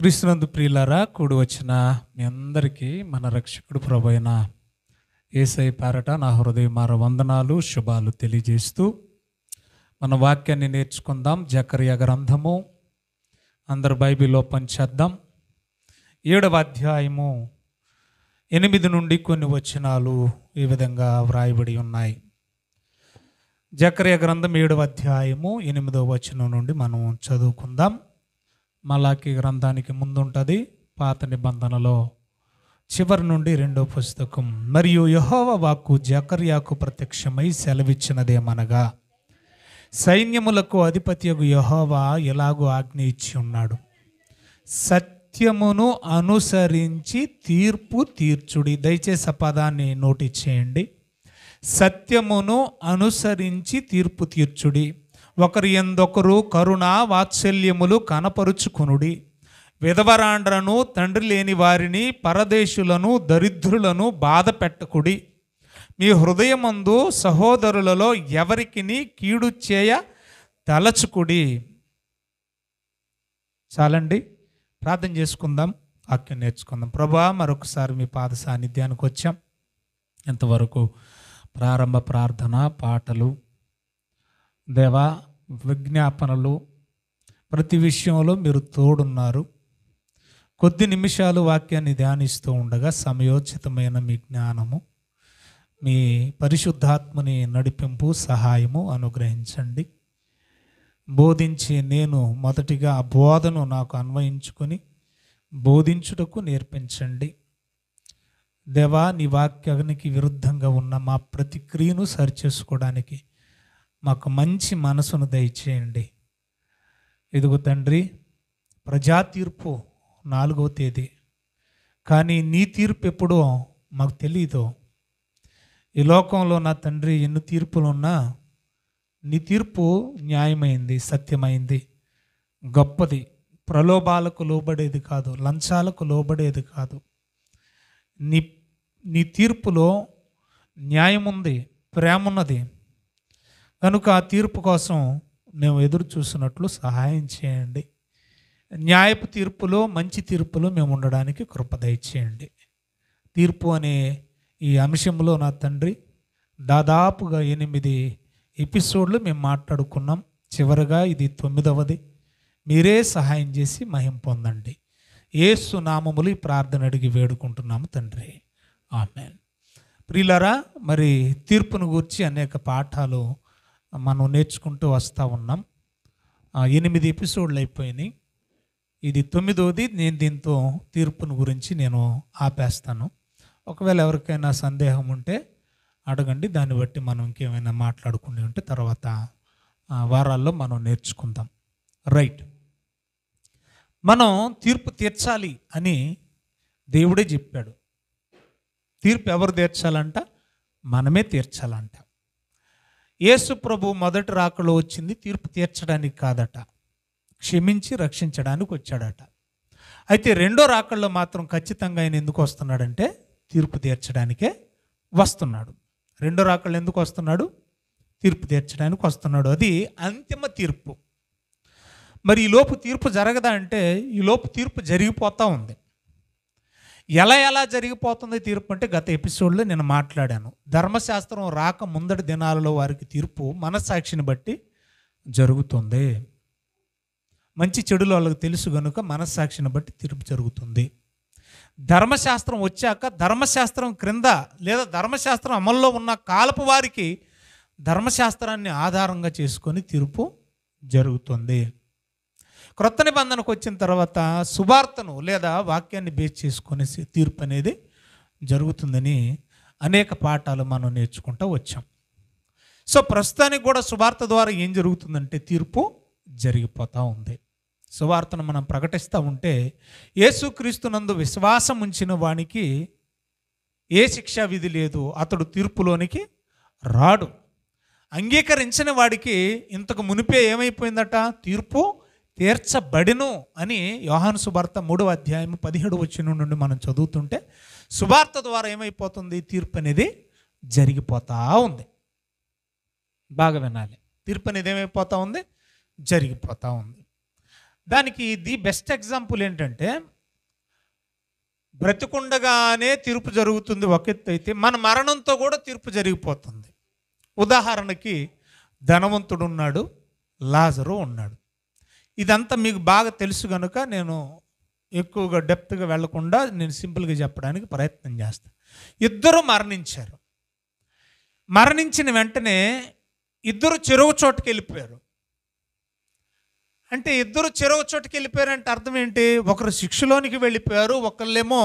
క్రీస్తునందు ప్రియులారా, కూడి వచ్చిన మీ అందరికీ మన రక్షకుడు ప్రభువైన యేసయ్య పేరట నా హృదయమార వందనాలు, శుభాలు తెలియజేస్తూ మన వాక్యాన్ని నేర్చుకుందాం. జకర్యా గ్రంథము, అందరు బైబిల్ ఓపెన్ చేద్దాం. 7వ అధ్యాయము 8 నుండి కొన్ని వచనాలు ఈ విధంగా వ్రాయబడి ఉన్నాయి. జకర్యా గ్రంథం 7వ అధ్యాయము 8వ వచనం నుండి మనం చదువుకుందాం. మలాకి గ్రంథానికి ముందుంటుంది, పాత నిబంధనలో చివరి నుండి 2వ పుస్తకం. మరియు యెహోవా వాక్కు జకర్యాకు ప్రత్యక్షమై సెలవిచ్చినదేమనగా, సైన్యములకు అధిపతియగు యెహోవా ఎలాగూ ఆజ్ఞ ఇచ్చి ఉన్నాడు, సత్యమును అనుసరించి తీర్పు తీర్చుడి. దయచేసి ఆ పదాన్ని నోట్ చేయండి. సత్యమును అనుసరించి తీర్పు తీర్చుడి. ఒకరి యందొకరు కరుణ వాత్సల్యములు కనపరుచుకునుడి. విధవరాండ్రను, తండ్రి లేని వారిని, పరదేశులను, దరిద్రులను బాధ పెట్టకుడి. మీ హృదయమందు సహోదరులలో ఎవరికిని కీడు చేయ తలచుకుడి. చాలండి, ప్రార్థన చేసుకుందాం, వాక్యం నేర్చుకుందాం. ప్రభువా, మరొకసారి మీ పాద సాన్నిధ్యానికి వచ్చాం. ఇంతవరకు ప్రారంభ ప్రార్థన, పాటలు, దేవా, విజ్ఞాపనలు, ప్రతి విషయంలో మీరు తోడున్నారు. కొద్ది నిమిషాలు వాక్యాన్ని ధ్యానిస్తూ ఉండగా సమయోచితమైన మీ జ్ఞానము, మీ పరిశుద్ధాత్మని నడిపింపు, సహాయము అనుగ్రహించండి. బోధించి నేను మొదటిగా ఆ బోధను నాకు అన్వయించుకొని బోధించుటకు నేర్పించండి. దేవా, నీ వాక్యానికి విరుద్ధంగా ఉన్న మా ప్రతిక్రియను సరిచేసుకోవడానికి మాకు మంచి మనసును దయచేయండి. ఇదిగో తండ్రి, ప్రజా తీర్పు 4వ తేదీ, కానీ నీ తీర్పు ఎప్పుడో మాకు తెలియదు. ఈ లోకంలో నా తండ్రి ఎన్ని తీర్పులున్నా నీ తీర్పు న్యాయమైంది, సత్యమైంది, గొప్పది. ప్రలోభాలకు లోబడేది కాదు, లంచాలకు లోబడేది కాదు. నీ తీర్పులో న్యాయం ఉంది, ప్రేమ ఉన్నది. కనుక ఆ తీర్పు కోసం మేము ఎదురు చూసినట్లు సహాయం చేయండి. న్యాయపు తీర్పులో, మంచి తీర్పులో మేము ఉండడానికి కృప దయచేయండి. తీర్పు అనే ఈ అంశంలో నా తండ్రి దాదాపుగా 8 ఎపిసోడ్లు మేము మాట్లాడుకున్నాం. చివరగా ఇది 9వది. మీరే సహాయం చేసి మహిమ పొందండి. యేసు నామములు ఈ ప్రార్థన అడిగి వేడుకుంటున్నాము తండ్రి, ఆమేన్. ప్రియులారా, మరి తీర్పును గూర్చి అనేక పాఠాలు మనం నేర్చుకుంటూ వస్తూ ఉన్నాం. 8 ఎపిసోడ్లు అయిపోయినాయి. ఇది 9వది. నేను దీంతో తీర్పును గురించి నేను ఆపేస్తాను. ఒకవేళ ఎవరికైనా సందేహం ఉంటే అడగండి, దాన్ని బట్టి మనం ఇంకేమైనా మాట్లాడుకుని ఉంటే తర్వాత వారాల్లో మనం నేర్చుకుందాం. రైట్, మనం తీర్పు తీర్చాలి అని దేవుడే చెప్పాడు. తీర్పు ఎవరు తీర్చాలంట? మనమే తీర్చాలంట. యేసు ప్రభు మొదటి రాకలో వచ్చింది తీర్పు తీర్చడానికి కాదట, క్షమించి రక్షించడానికి వచ్చాడట. అయితే 2వ రాకల్లో మాత్రం ఖచ్చితంగా ఆయన ఎందుకు వస్తున్నాడంటే తీర్పు తీర్చడానికే వస్తున్నాడు. 2వ రాకళ్ళు ఎందుకు వస్తున్నాడు? తీర్పు తీర్చడానికి వస్తున్నాడు. అది అంతిమ తీర్పు. మరి ఈలోపు తీర్పు జరగదా అంటే, ఈలోపు తీర్పు జరిగిపోతూ ఉంది. ఎలా జరిగిపోతుంది తీర్పు అంటే, గత ఎపిసోడ్లో నేను మాట్లాడాను. ధర్మశాస్త్రం రాక ముందటి దినాలలో వారికి తీర్పు మనస్సాక్షిని బట్టి జరుగుతుంది. మంచి చెడులు వాళ్ళకి తెలుసు కనుక మనస్సాక్షిని బట్టి తీర్పు జరుగుతుంది. ధర్మశాస్త్రం వచ్చాక ధర్మశాస్త్రం క్రింద లేదా ధర్మశాస్త్రం అమల్లో ఉన్న కాలపు వారికి ధర్మశాస్త్రాన్ని ఆధారంగా చేసుకొని తీర్పు జరుగుతుంది. క్రొత్త నిబంధనకు వచ్చిన తర్వాత సువార్తను లేదా వాక్యాన్ని బేస్ చేసుకొని తీర్పు అనేది జరుగుతుందని అనేక పాఠాలు మనం నేర్చుకుంటూ వచ్చాం. సో ప్రస్తుతానికి కూడా సువార్త ద్వారా ఏం జరుగుతుందంటే తీర్పు జరిగిపోతూ ఉంది. సువార్తను మనం ప్రకటిస్తూ ఉంటే యేసుక్రీస్తునందు విశ్వాసం ఉంచిన వానికి ఏ శిక్షా విధి లేదు, అతడు తీర్పులోనికి రాడు. అంగీకరించిన వాడికి ఇంతకు మునిపే ఏమైపోయిందట? తీర్పు తీర్చబడిను అని యోహాను సువార్త 3వ అధ్యాయం 17వ వచనం నుండి మనం చదువుతుంటే సువార్త ద్వారా ఏమైపోతుంది? తీర్పు అనేది జరిగిపోతూ ఉంది. బాగా వినాలి, తీర్పు అనేది ఏమైపోతూ ఉంది? జరిగిపోతూ ఉంది. దానికి ది బెస్ట్ ఎగ్జాంపుల్ ఏంటంటే, బ్రతికుండగానే తీర్పు జరుగుతుంది ఒక ఎత్తు అయితే, మన మరణంతో కూడా తీర్పు జరిగిపోతుంది. ఉదాహరణకి ధనవంతుడు ఉన్నాడు, లాజరు ఉన్నాడు. ఇదంతా మీకు బాగా తెలుసు కనుక నేను ఎక్కువగా డెప్త్గా వెళ్లకుండా నేను సింపుల్గా చెప్పడానికి ప్రయత్నం చేస్తాను. ఇద్దరు మరణించారు. మరణించిన వెంటనే ఇద్దరు చెరువు చోటుకి వెళ్ళిపోయారు. అంటే ఇద్దరు చెరువు చోటుకి వెళ్ళిపోయారంటే అర్థం ఏంటి? ఒకరు శిక్షలోనికి వెళ్ళిపోయారు, ఒకళ్ళేమో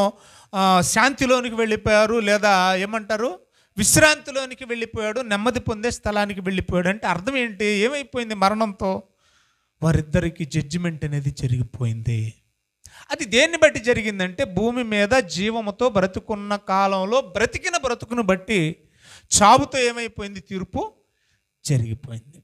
శాంతిలోనికి వెళ్ళిపోయారు, లేదా ఏమంటారు విశ్రాంతిలోనికి వెళ్ళిపోయాడు, నెమ్మది పొందే స్థలానికి వెళ్ళిపోయాడు. అంటే అర్థం ఏంటి? ఏమైపోయింది మరణంతో? వారిద్దరికి జడ్జిమెంట్ అనేది జరిగిపోయింది. అది దేన్ని బట్టి జరిగిందంటే, భూమి మీద జీవముతో బ్రతుకున్న కాలంలో బ్రతికిన బ్రతుకును బట్టి చావుతో ఏమైపోయింది? తీర్పు జరిగిపోయింది.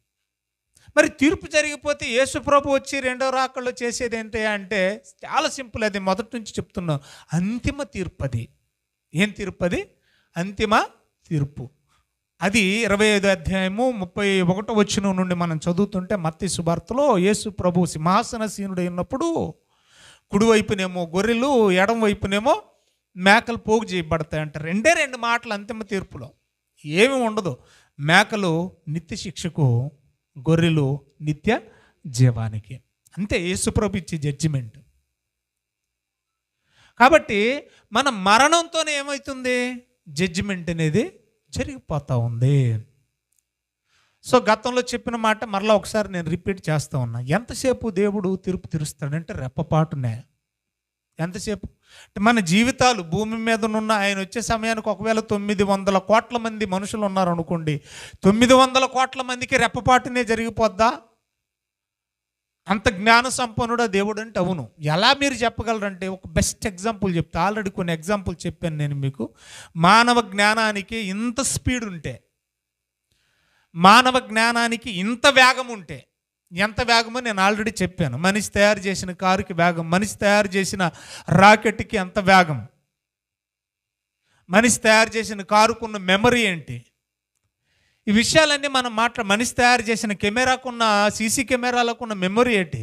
మరి తీర్పు జరిగిపోతే యేసు ప్రభు వచ్చి రెండో రాకల్లో చేసేది ఏంటి అంటే చాలా సింపుల్. అది మొదటి నుంచి చెప్తున్నాం, అంతిమ తీర్పు. అది ఏం తీర్పు? అది అంతిమ తీర్పు. అది 25 అధ్యాయము 31 వచనం నుండి మనం చదువుతుంటే, మత్తయి సువార్తలో యేసు ప్రభు సింహాసనసీనుడు ఉన్నప్పుడు కుడివైపునేమో గొర్రెలు, ఎడం వైపునేమో మేకలు పోగు చేయబడతాయంట. రెండు మాటలు అంతిమ తీర్పులో. ఏమి ఉండదు. మేకలు నిత్య శిక్షకు, గొర్రెలు నిత్య జీవానికి. అంతే యేసుప్రభు ఇచ్చే జడ్జిమెంట్. కాబట్టి మన మరణంతోనే ఏమవుతుంది? జడ్జిమెంట్ అనేది జరిగిపోతూ ఉంది. సో గతంలో చెప్పిన మాట మరలా ఒకసారి నేను రిపీట్ చేస్తూ ఉన్నా. ఎంతసేపు దేవుడు తీర్పు తీరుస్తాడంటే రెప్పపాటునే. ఎంతసేపు అంటే మన జీవితాలు భూమి మీద ఉన్న ఆయన వచ్చే సమయానికి ఒకవేళ 900 కోట్ల మంది మనుషులు ఉన్నారనుకోండి, 900 కోట్ల మందికి రెప్పపాటునే జరిగిపోద్దా? అంత జ్ఞాన సంపన్నుడా దేవుడు అంటే? అవును. ఎలా మీరు చెప్పగలరంటే ఒక బెస్ట్ ఎగ్జాంపుల్ చెప్తా. ఆల్రెడీ కొన్ని ఎగ్జాంపుల్ చెప్పాను నేను మీకు. మానవ జ్ఞానానికి ఇంత స్పీడ్ ఉంటే, మానవ జ్ఞానానికి ఇంత వేగం ఉంటే, ఎంత వేగమో నేను ఆల్రెడీ చెప్పాను. మనిషి తయారు చేసిన కారుకి వేగం, మనిషి తయారు చేసిన రాకెట్కి ఎంత వేగం, మనిషి తయారు చేసిన కారుకున్న మెమరీ ఏంటి, ఈ విషయాలన్నీ మనం మనిషి తయారు చేసిన కెమెరాకున్న, సీసీ కెమెరాలకున్న మెమరీ ఏంటి.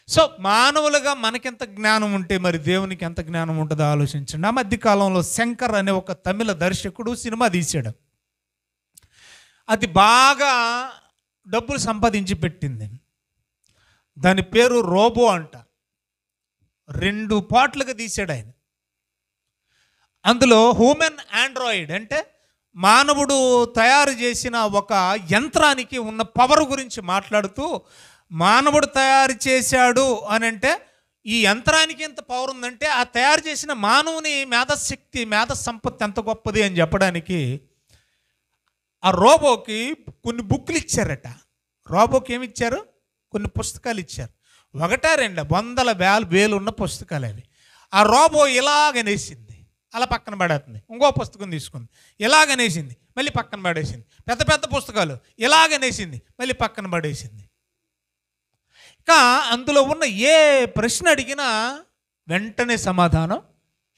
సో మానవులుగా మనకెంత జ్ఞానం ఉంటే మరి దేవునికి ఎంత జ్ఞానం ఉంటుందో ఆలోచించండి. ఆ మధ్యకాలంలో శంకర్ అనే ఒక తమిళ దర్శకుడు సినిమా తీశాడు. అది బాగా డబ్బులు సంపాదించి పెట్టింది. దాని పేరు రోబో అంట. 2 పార్ట్లుగా తీసాడు ఆయన. అందులో హ్యూమన్ ఆండ్రాయిడ్ అంటే మానవుడు తయారు చేసిన ఒక యంత్రానికి ఉన్న పవర్ గురించి మాట్లాడుతూ, మానవుడు తయారు చేశాడు అని అంటే ఈ యంత్రానికి ఎంత పవర్ ఉందంటే ఆ తయారు చేసిన మానవుని మేధశక్తి, మేధ సంపత్తి ఎంత గొప్పది అని చెప్పడానికి ఆ రోబోకి కొన్ని బుక్లు ఇచ్చారట. రోబోకి ఏమి ఇచ్చారు? కొన్ని పుస్తకాలు ఇచ్చారు. 1-2 వందల వేలు ఉన్న పుస్తకాలు అవి. ఆ రోబో ఇలాగనేసింది, అలా పక్కన పడేస్తుంది. ఇంకో పుస్తకం తీసుకుంది, ఇలాగనేసింది, మళ్ళీ పక్కన పడేసింది. పెద్ద పెద్ద పుస్తకాలు ఇలాగనేసింది, మళ్ళీ పక్కన పడేసింది. ఇంకా అందులో ఉన్న ఏ ప్రశ్న అడిగినా వెంటనే సమాధానం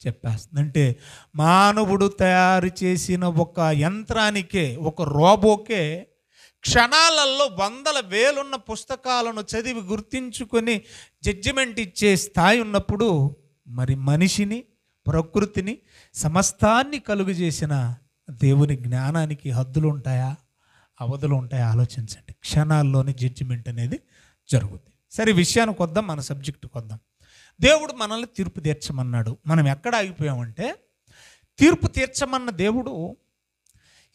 చెప్పేస్తుంది. అంటే మానవుడు తయారు చేసిన ఒక యంత్రానికే, ఒక రోబోకే క్షణాలలో 100,000 ఉన్న పుస్తకాలను చదివి గుర్తించుకొని జడ్జిమెంట్ ఇచ్చే స్థాయి ఉన్నప్పుడు మరి మనిషిని, ప్రకృతిని, సమస్తాన్ని కలుగు చేసిన దేవుని జ్ఞానానికి హద్దులు ఉంటాయా, అవధులు ఉంటాయా? ఆలోచించండి. క్షణాల్లోని జడ్జిమెంట్ అనేది జరుగుతుంది. సరే, విషయానికి వద్దాం, మన సబ్జెక్టుకి వద్దాం. దేవుడు మనల్ని తీర్పు తీర్చమన్నాడు. మనం ఎక్కడ ఆగిపోయామంటే, తీర్పు తీర్చమన్న దేవుడు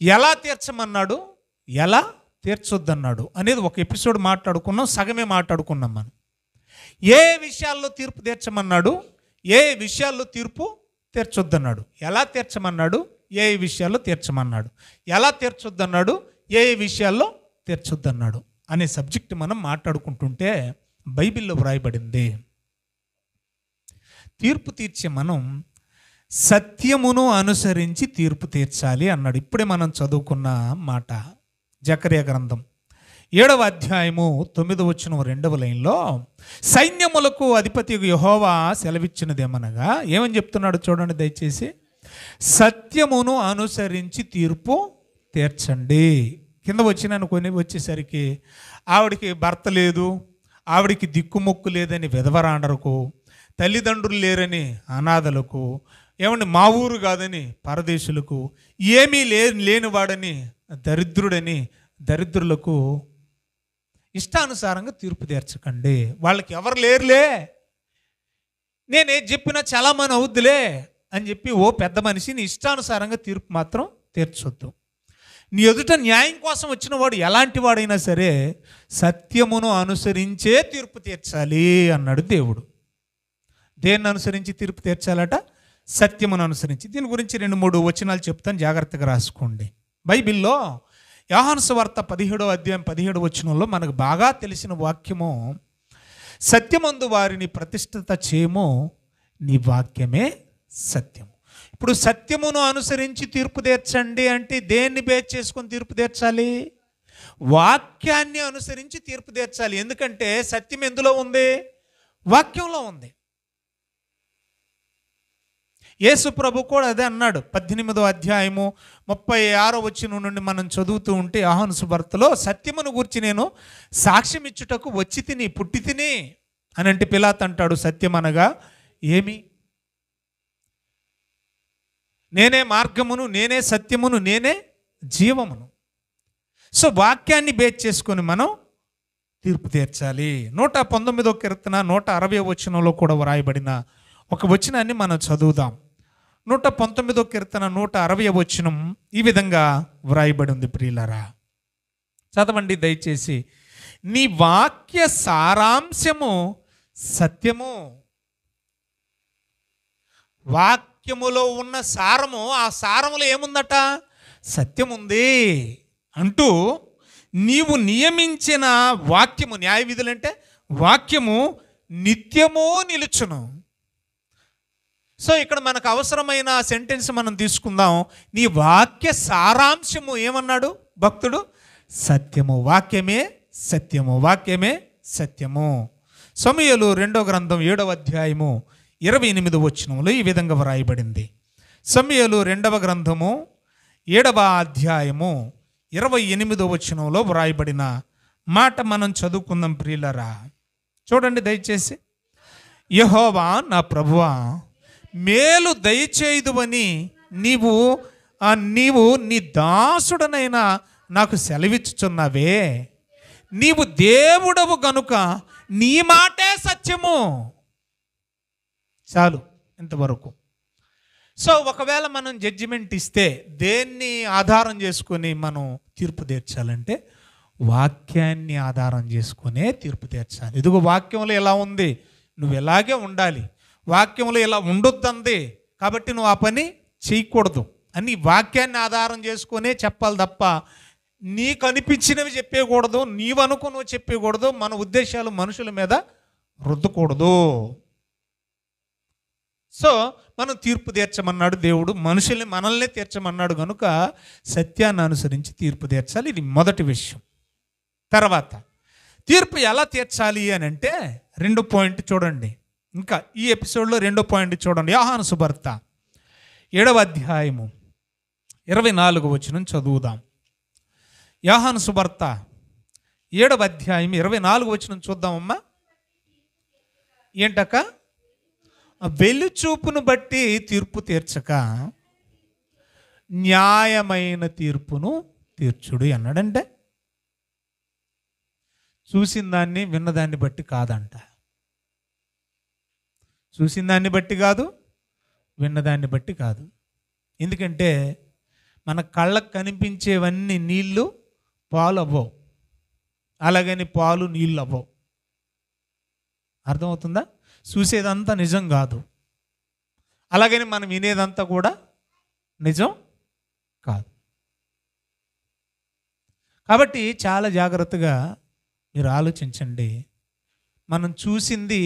ఎలా తీర్చమన్నాడు, ఎలా తీర్చొద్దన్నాడు అనేది ఒక ఎపిసోడ్ మాట్లాడుకున్నాం. సగమే మాట్లాడుకున్నాం మనం. ఏ విషయాల్లో తీర్పు తీర్చమన్నాడు, ఏ విషయాల్లో తీర్పు తీర్చొద్దన్నాడు, ఎలా తీర్చమన్నాడు, ఏ విషయాల్లో తీర్చమన్నాడు, ఎలా తీర్చొద్దన్నాడు, ఏ విషయాల్లో తీర్చొద్దన్నాడు అనే సబ్జెక్ట్ మనం మాట్లాడుకుంటుంటే బైబిల్లో వ్రాయబడింది, తీర్పు తీర్చే మనం సత్యమును అనుసరించి తీర్పు తీర్చాలి అన్నాడు. ఇప్పుడే మనం చదువుకున్న మాట జకర్యా గ్రంథం 7వ అధ్యాయము 9వ వచనం 2వ లైన్లో, సైన్యములకు అధిపతి యెహోవా సెలవిచ్చినదేమనగా ఏమని చెప్తున్నాడు చూడండి దయచేసి. సత్యమును అనుసరించి తీర్పు తీర్చండి. కింద వచ్చేసరికి ఆవిడకి భర్త లేదు, ఆవిడికి దిక్కుమొక్కు లేదని విధవరాండరకు, తల్లిదండ్రులు లేరని అనాథలకు, ఏమండి మా ఊరు కాదని పరదేశులకు, ఏమీ లేనివాడని దరిద్రుడని దరిద్రులకు ఇష్టానుసారంగా తీర్పు తీర్చకండి. వాళ్ళకి ఎవరు లేరులే, నేనే చెప్పినా చాలామంది అవుద్దులే అని చెప్పి ఓ పెద్ద మనిషిని ఇష్టానుసారంగా తీర్పు మాత్రం తీర్చొద్దు. నీ ఎదుట న్యాయం కోసం వచ్చిన వాడు ఎలాంటి వాడైనా సరే సత్యమును అనుసరించే తీర్పు తీర్చాలి అన్నాడు దేవుడు. దేన్ని అనుసరించి తీర్పు తీర్చాలట? సత్యమును అనుసరించి. దీని గురించి 2-3 వచనాలు చెప్తాను, జాగ్రత్తగా రాసుకోండి. బైబిల్లో యోహాను సువార్త 17వ అధ్యాయం 17వ వచనంలో మనకు బాగా తెలిసిన వాక్యము, సత్యమందు వారిని ప్రతిష్ఠిత చేయము, నీ వాక్యమే సత్యము. ఇప్పుడు సత్యమును అనుసరించి తీర్పు తీర్చండి అంటే దేన్ని బేస్ చేసుకొని తీర్పు తీర్చాలి? వాక్యాన్ని అనుసరించి తీర్పు తీర్చాలి. ఎందుకంటే సత్యం ఎందులో ఉంది? వాక్యంలో ఉంది. యేసు ప్రభు కూడా అదే అన్నాడు. 18వ అధ్యాయము 36వ వచనం నుండి మనం చదువుతూ ఉంటే యోహాను సువార్తలో, సత్యమును గూర్చి నేను సాక్ష్యం ఇచ్చుటకు వచ్చి తిని పుట్టి తిని అని అంటే పిలాతు అంటాడు, సత్యం అనగా ఏమి? నేనే మార్గమును, నేనే సత్యమును, నేనే జీవమును. సో వాక్యాన్ని బేస్ చేసుకొని మనం తీర్పు తీర్చాలి. 119వ కీర్తన 160వ వచనంలో కూడా వ్రాయబడిన ఒక వచనాన్ని మనం చదువుదాం. 119వ కీర్తన 160వ వచనం ఈ విధంగా వ్రాయబడి ఉంది. ప్రియులారా చదవండి దయచేసి. నీ వాక్య సారాంశము సత్యము. వాక్యములో ఉన్న సారము, ఆ సారములో ఏముందట? సత్యం ఉంది అంటూ నీవు నియమించిన వాక్యము, న్యాయ విధులు అంటే వాక్యము నిత్యము నిలుచును. సో ఇక్కడ మనకు అవసరమైన సెంటెన్స్ మనం తీసుకుందాం. నీ వాక్య సారాంశము ఏమన్నాడు భక్తుడు? సత్యము. వాక్యమే సత్యము, వాక్యమే సత్యము. సమూయేలు 2వ గ్రంథం 7వ అధ్యాయము 28వ వచనంలో ఈ విధంగా వ్రాయబడింది. సమూయేలు 2వ గ్రంథము 7వ అధ్యాయము 28వ వచనంలో వ్రాయబడిన మాట మనం చదువుకుందాం ప్రియులారా. చూడండి దయచేసి. యెహోవా నా ప్రభువా, మేలు దయచేయుదువని నీవు నీ దాసుడనైనా నాకు సెలవిచ్చుచున్నావే. నీవు దేవుడవు గనుక నీ మాటే సత్యము. చాలు ఇంతవరకు. సో ఒకవేళ మనం జడ్జిమెంట్ ఇస్తే దేన్ని ఆధారం చేసుకొని మనం తీర్పు తీర్చాలంటే వాక్యాన్ని ఆధారం చేసుకునే తీర్పు తీర్చాలి. ఇదిగో వాక్యంలో ఎలా ఉంది, నువ్వు ఎలాగే ఉండాలి, వాక్యంలో ఇలా ఉండొద్దంది కాబట్టి నువ్వు ఆ పని చేయకూడదు అని వాక్యాన్ని ఆధారం చేసుకునే చెప్పాలి తప్ప నీకు అనిపించినవి చెప్పకూడదు, నీవు అనుకున్నవి చెప్పకూడదు, మన ఉద్దేశాలు మనుషుల మీద రుద్దకూడదు. సో మనం తీర్పు తీర్చమన్నాడు దేవుడు, మనల్నే తీర్చమన్నాడు కనుక సత్యాన్ని అనుసరించి తీర్పు తీర్చాలి. ఇది మొదటి విషయం. తర్వాత తీర్పు ఎలా తీర్చాలి అని అంటే 2 పాయింట్ చూడండి. ఇంకా ఈ ఎపిసోడ్లో 2వ పాయింట్ చూడండి. యోహాను సువార్త 7వ అధ్యాయము 24వ వచనం చదువుదాం. యోహాను సువార్త 7వ అధ్యాయం 24వ వచనం చూద్దామమ్మా. ఏంటక్క? వెలుచూపును బట్టి తీర్పు తీర్చక న్యాయమైన తీర్పును తీర్చుడు అన్నాడంటే చూసిన దాన్ని విన్నదాన్ని బట్టి కాదంట. చూసిన దాన్ని బట్టి కాదు, విన్నదాన్ని బట్టి కాదు. ఎందుకంటే మన కళ్ళకు కనిపించేవన్నీ నీళ్ళు పాలు అవ్వవు, అలాగని పాలు నీళ్ళు అవ్వవు. అర్థమవుతుందా? చూసేదంతా నిజం కాదు, అలాగని మనం వినేదంతా కూడా నిజం కాదు. కాబట్టి చాలా జాగ్రత్తగా మీరు ఆలోచించండి. మనం చూసింది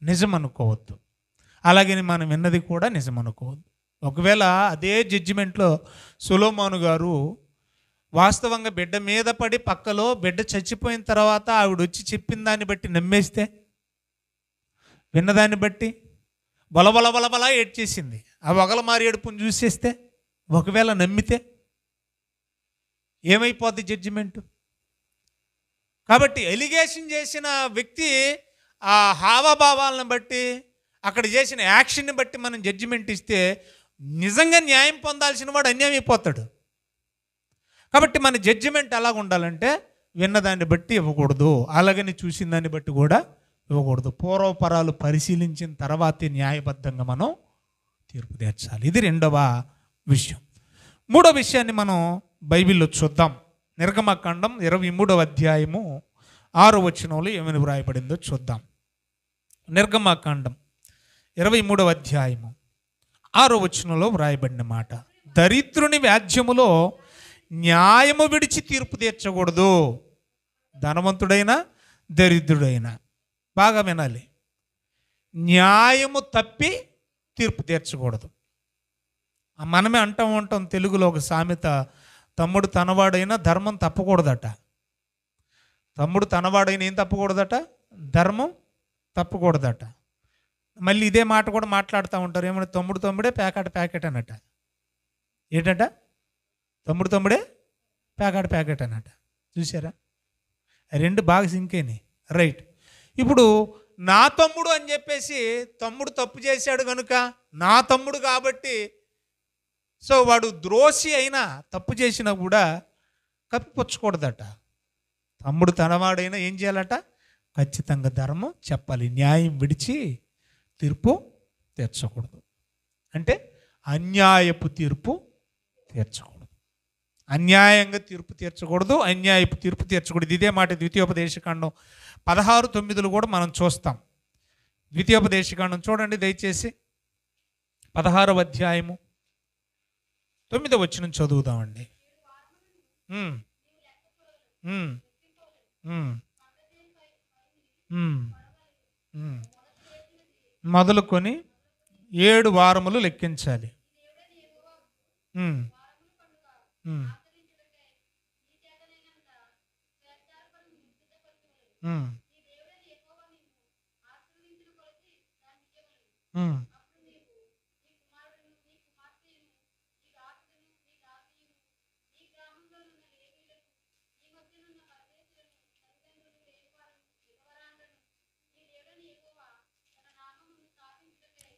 నిజం అనుకోవద్దు, అలాగని మనం విన్నది కూడా నిజం అనుకోవద్దు. ఒకవేళ అదే జడ్జిమెంట్లో సొలొమోను గారు వాస్తవంగా బిడ్డ మీద పడి పక్కలో బిడ్డ చచ్చిపోయిన తర్వాత ఆవిడ వచ్చి చెప్పిన దాన్ని బట్టి నమ్మేస్తే, విన్నదాన్ని బట్టి బలబల బలబలా ఏడ్చేసింది, ఆ వగల మారి ఏడుపుని చూసేస్తే, ఒకవేళ నమ్మితే ఏమైపోద్ది జడ్జిమెంటు? కాబట్టి ఎలిగేషన్ చేసిన వ్యక్తి ఆ హావభావాలను బట్టి, అక్కడ చేసిన యాక్షన్ని బట్టి మనం జడ్జిమెంట్ ఇస్తే నిజంగా న్యాయం పొందాల్సిన వాడు అన్యాయం అయిపోతాడు. కాబట్టి మన జడ్జిమెంట్ ఎలాగ ఉండాలంటే విన్నదాన్ని బట్టి ఇవ్వకూడదు, అలాగని చూసిన దాన్ని బట్టి కూడా ఇవ్వకూడదు. పూర్వపరాలు పరిశీలించిన తర్వాతే న్యాయబద్ధంగా మనం తీర్పు తీర్చాలి. ఇది రెండవ విషయం. మూడో విషయాన్ని మనం బైబిల్లో చూద్దాం. నిర్గమకాండం 23వ అధ్యాయము 6వ వచనంలో ఏమని వ్రాయబడిందో చూద్దాం. నిర్గమకాండం 23వ అధ్యాయము 6వ వచనంలో వ్రాయబడిన మాట, దరిద్రుని వ్యాజ్యములో న్యాయము విడిచి తీర్పు తీర్చకూడదు. ధనవంతుడైనా దరిద్రుడైనా బాగా వినాలి, న్యాయము తప్పి తీర్పు తీర్చకూడదు. మనమే అంటూ ఉంటాం తెలుగులో ఒక సామెత, తమ్ముడు తనవాడైనా ధర్మం తప్పకూడదట. తమ్ముడు తనవాడైనా ఏం తప్పకూడదట? ధర్మం తప్పకూడదట. మళ్ళీ ఇదే మాట కూడా మాట్లాడుతూ ఉంటారు, ఏమన్నా తమ్ముడు తమ్ముడే ప్యాకెట్ ప్యాకెట్ అనట. ఏంటట? తమ్ముడు తమ్ముడే ప్యాకెట్ ప్యాకెట్ అనట. చూసారా? రెండు బాగా సింకేని. రైట్. ఇప్పుడు నా తమ్ముడు అని చెప్పేసి, తమ్ముడు తప్పు చేశాడు కనుక నా తమ్ముడు కాబట్టి, సో వాడు ద్రోషి అయినా తప్పు చేసినా కూడా కప్పిపుచ్చకూడదట. తమ్ముడు తనవాడైనా ఏం చేయాలట? ఖచ్చితంగా ధర్మం చెప్పాలి, న్యాయం విడిచి తీర్పు తీర్చకూడదు. అంటే అన్యాయపు తీర్పు తీర్చకూడదు, అన్యాయంగా తీర్పు తీర్చకూడదు, అన్యాయపు తీర్పు తీర్చకూడదు. ఇదే మాట ద్వితీయోపదేశకాండం 16:9 కూడా మనం చూస్తాం. ద్వితీయోపదేశకాండం చూడండి దయచేసి, 16వ అధ్యాయము 9వ వచనం చదువుదామండి. మొదలుకొని 7 వారములు లెక్కించాలి.